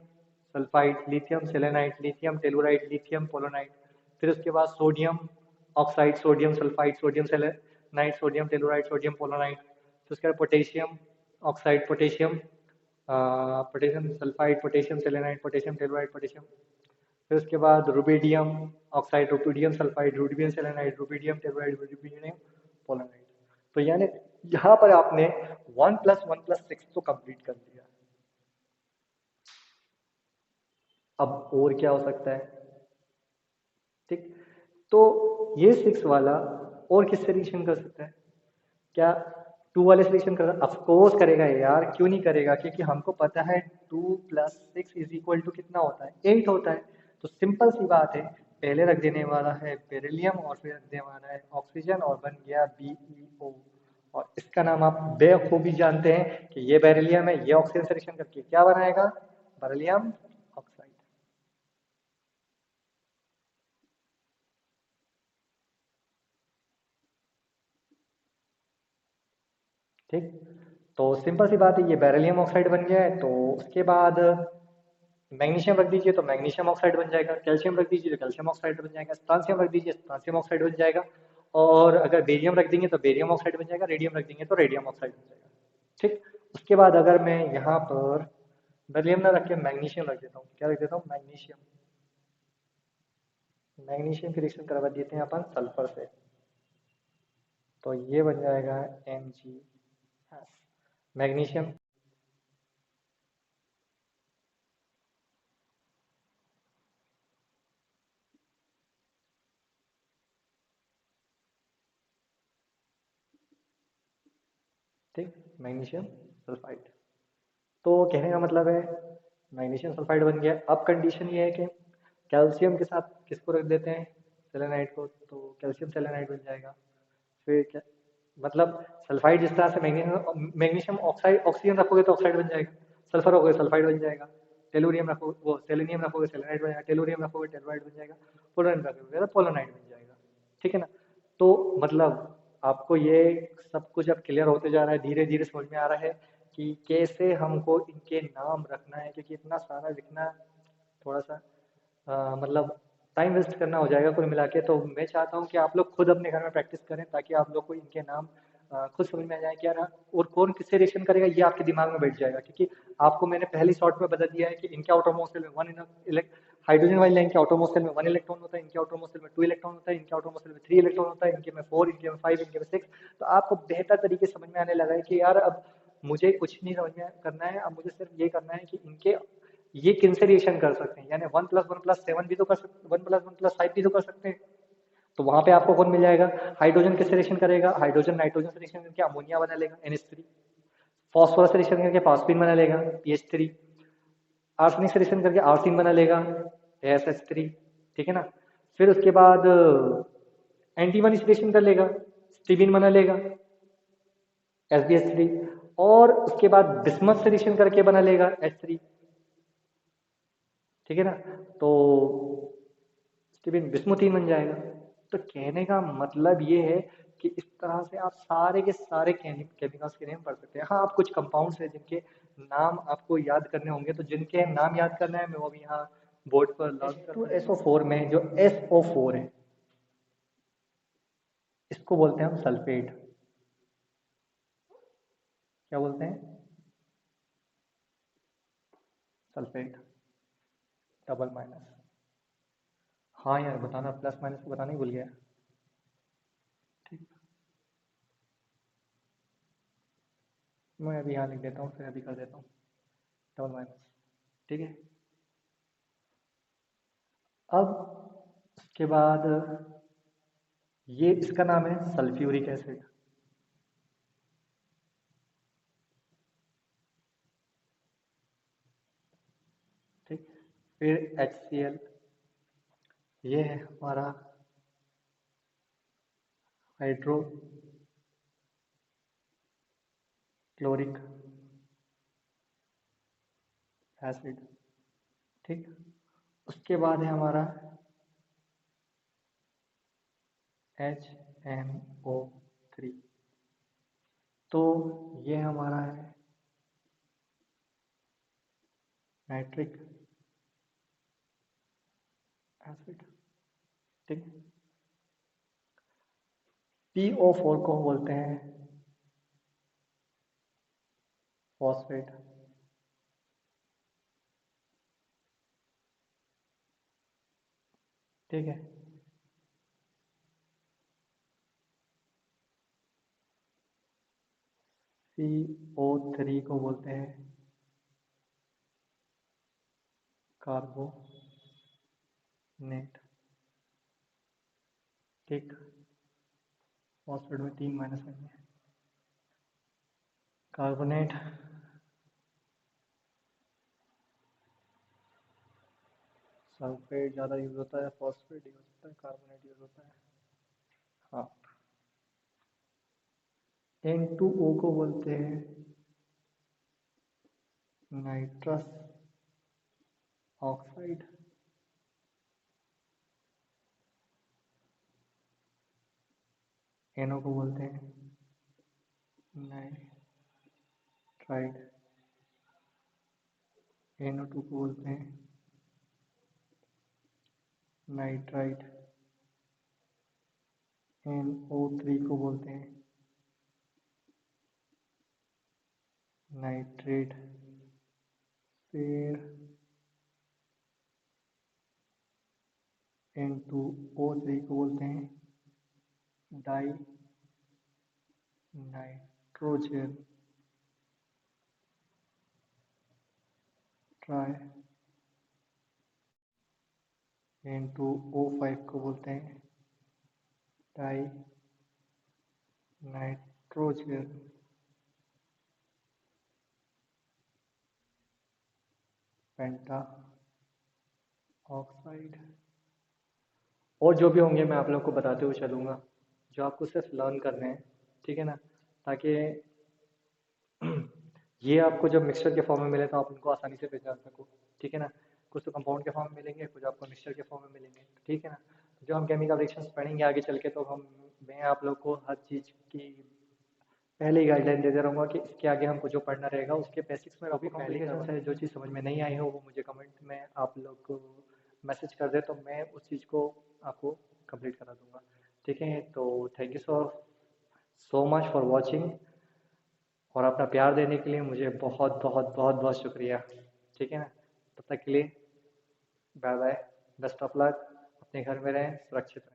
sulphide, lithium selenide, lithium telluride, lithium polonide. फिर उसके बाद sodium oxide, sodium sulphide, sodium selenide, sodium telluride, sodium polonide. फिर उसके बाद potassium oxide, potassium potassium sulphide, potassium selenide, potassium telluride, potassium. फिर उसके बाद rubidium oxide, rubidium sulphide, rubidium selenide, rubidium telluride, rubidium polonide. तो यानी यहाँ पर आपने 1+1+6 तो कंप्लीट कर दिया। अब और क्या हो सकता है, ठीक। तो ये 6 वाला और किससे रिलेशन कर सकता है, क्या 2 वाले सिलेक्शन कर, ऑफकोर्स करेगा यार, क्यों नहीं करेगा, क्योंकि हमको पता है 2+6 कितना होता है, 8 होता है। तो सिंपल सी बात है, पहले रख देने वाला है बेरिलियम और फिर रख देने वाला है ऑक्सीजन और बन गया BeO। और इसका नाम आप बेखूबी जानते हैं कि ये बेरिलियम है, ये ऑक्सीजन सिलेक्शन करके क्या बनाएगा, बेरिलियम ऑक्साइड। ठीक, तो सिंपल सी बात है, ये बेरिलियम ऑक्साइड बन गया है। तो उसके बाद मैग्नीशियम रख दीजिए तो मैग्नीशियम ऑक्साइड बन जाएगा, कैल्शियम रख दीजिए तो कैल्शियम ऑक्साइड बन जाएगा, स्ट्रांसियम रख दीजिए स्ट्रांसियम ऑक्साइड बन जाएगा। और अगर बेरियम रख देंगे तो बेरियम ऑक्साइड बन जाएगा, रेडियम रख देंगे तो रेडियम ऑक्साइड बन जाएगा। ठीक, उसके बाद अगर मैं यहाँ पर बेरिलियम ना रख के मैग्नीशियम रख देता हूँ, क्या रख देता हूँ, मैग्नीशियम। मैग्नीशियम की रिएक्शन करवा देते हैं अपन सल्फर से, तो ये बन जाएगा MgS, मैग्नीशियम। ठीक, मैग्नीशियम सल्फाइड। तो कहने का मतलब है मैग्नीशियम सल्फाइड बन गया। अब कंडीशन ये है कि कैल्शियम के साथ किसको रख देते हैं, सेलेनाइड को, तो कैल्शियम सेलेनाइड बन जाएगा। फिर क्या, मतलब सल्फाइड जिस तरह से मैग्नीशियम मैग्नीशियम ऑक्साइड, ऑक्सीजन रखोगे तो ऑक्साइड बन जाएगा, सल्फर रखोगे सल्फाइड बन जाएगा, टेलुरियम रखोगे, वो सेलेनियम रखोगे सेलेनाइड बन जाएगा, टेलुरियम रखोगे टेलुराइड बन जाएगा, पोलोनियम रखोगे तो पोलोनाइड बन जाएगा। ठीक है ना। तो मतलब आपको ये सब कुछ अब क्लियर होते जा रहा है, धीरे धीरे समझ में आ रहा है कि कैसे हमको इनके नाम रखना है, क्योंकि इतना सारा लिखना थोड़ा सा मतलब टाइम वेस्ट करना हो जाएगा कुल मिला के। तो मैं चाहता हूँ कि आप लोग खुद अपने घर में प्रैक्टिस करें ताकि आप लोग को इनके नाम खुद समझ में आ जाए क्या ना, और कौन किससे रिएक्शन करेगा ये आपके दिमाग में बैठ जाएगा। क्योंकि आपको मैंने पहली शॉर्ट में बता दिया है कि इनके आउटर मोस्ट सेल में हाइड्रोजन वाली लाइन के आउटर मोस्ट सेल में 1 इलेक्ट्रॉन होता है, इनके आउटर मोस्ट सेल में 2 इलेक्ट्रॉन होता है, इनके आउटर मोस्ट सेल में 3 इलेक्ट्रॉन होता है, इनके में 4, इनके में 5, इनके में 6। तो आपको बेहतर तरीके से समझ में आने लगा है कि यार अब मुझे कुछ नहीं समझ में करना है, अब मुझे सिर्फ ये करना है कि इनके ये किन से रिएक्शन कर सकते हैं, यानी 1+1+7 भी तो कर सकते, 1+1+5 भी तो कर सकते हैं। तो वहां पे आपको कौन मिल जाएगा, हाइड्रोजन किससे रिएक्शन करेगा, हाइड्रोजन नाइट्रोजन से रिएक्शन करके अमोनिया बना लेगा NH3, फॉस्फोरस से रिएक्शन करके फास्फीन बना लेगा PH3, आर्सेनिक से रिएक्शन करके आर्सिन बना लेगा AsH3। ठीक है ना। फिर उसके बाद एंटीमनी से रिएक्शन कर लेगा, स्टीबिन बना लेगा SbH3, और उसके बाद बिस्मथ से रिएक्शन करके बना लेगा H3, ठीक है ना। तो स्टीबिन बिस्मुथीन बन जाएगा। तो कहने का मतलब ये है कि इस तरह से आप सारे के सारे केमिकल्स के नेम पढ़ सकते हैं। हाँ, आप कुछ कंपाउंड्स हैं जिनके नाम आपको याद करने होंगे, तो जिनके नाम याद करना है मैं वो भी यहाँ बोर्ड पर लर्न कर SO4 में जो SO4 है, इसको बोलते हैं हम सल्फेट। क्या बोलते हैं? Sulphate, double minus. हाँ यार, बताना, प्लस माइनस को बताना ही भूल गया। ठीक, मैं अभी यहाँ लिख देता हूँ, फिर अभी कर देता हूँ डबल माइनस, ठीक है। अब उसके बाद ये इसका नाम है सल्फ्यूरिक एसिड, ठीक। फिर HCl, ये है हमारा हाइड्रो क्लोरिक एसिड, ठीक। उसके बाद है हमारा HNO3, तो ये हमारा है नाइट्रिक एसिड, ठीक। PO4 को बोलते हैं फॉस्फेट, ठीक है। CO3 को बोलते हैं कार्बोनेट, ठीक। फॉस्फेट में 3 माइनस नहीं है। कार्बोनेट, सल्फेट ज़्यादा यूज होता है, फॉस्फेट यूज होता है, कार्बोनेट यूज होता है। हाँ। N2O को बोलते हैं नाइट्रस ऑक्साइड, NO को बोलते हैं नाइट्राइड, NO2 को बोलते हैं नाइट्राइड, NO3 को बोलते हैं नाइट्रेट, फिर N2O3 को बोलते हैं डाई नाइट्रोजन ट्राई, N2O5 को बोलते हैं डाई नाइट्रोजन पेंटा ऑक्साइड। और जो भी होंगे मैं आप लोगों को बताते हुए चलूँगा, जो आपको सिर्फ लर्न करने हैं, ठीक है ना, ताकि ये आपको जब मिक्सचर के फॉर्म में मिले तो आप उनको आसानी से पहचान सको, ठीक है ना। कुछ तो कंपाउंड के फॉर्म में मिलेंगे, कुछ आपको मिक्सचर के फॉर्म में मिलेंगे, ठीक है ना। जो हम केमिकल रिएक्शंस पढ़ेंगे आगे चल के, तो मैं आप लोग को हर चीज़ की पहले ही गाइडलाइन देते रहूँगा कि इसके आगे हमको जो पढ़ना रहेगा उसके बेसिक्स में आपको कॉम्प्लिकेशन है, जो चीज़ समझ में नहीं आई हो वो मुझे कमेंट में आप लोग को मैसेज कर दे, तो मैं उस चीज़ को आपको कंप्लीट करा दूंगा, ठीक है। तो thank you so much for watching, और अपना प्यार देने के लिए मुझे बहुत बहुत बहुत बहुत शुक्रिया, ठीक है ना। तब तक के लिए bye bye, best of luck, अपने घर में रहें, सुरक्षित रहें।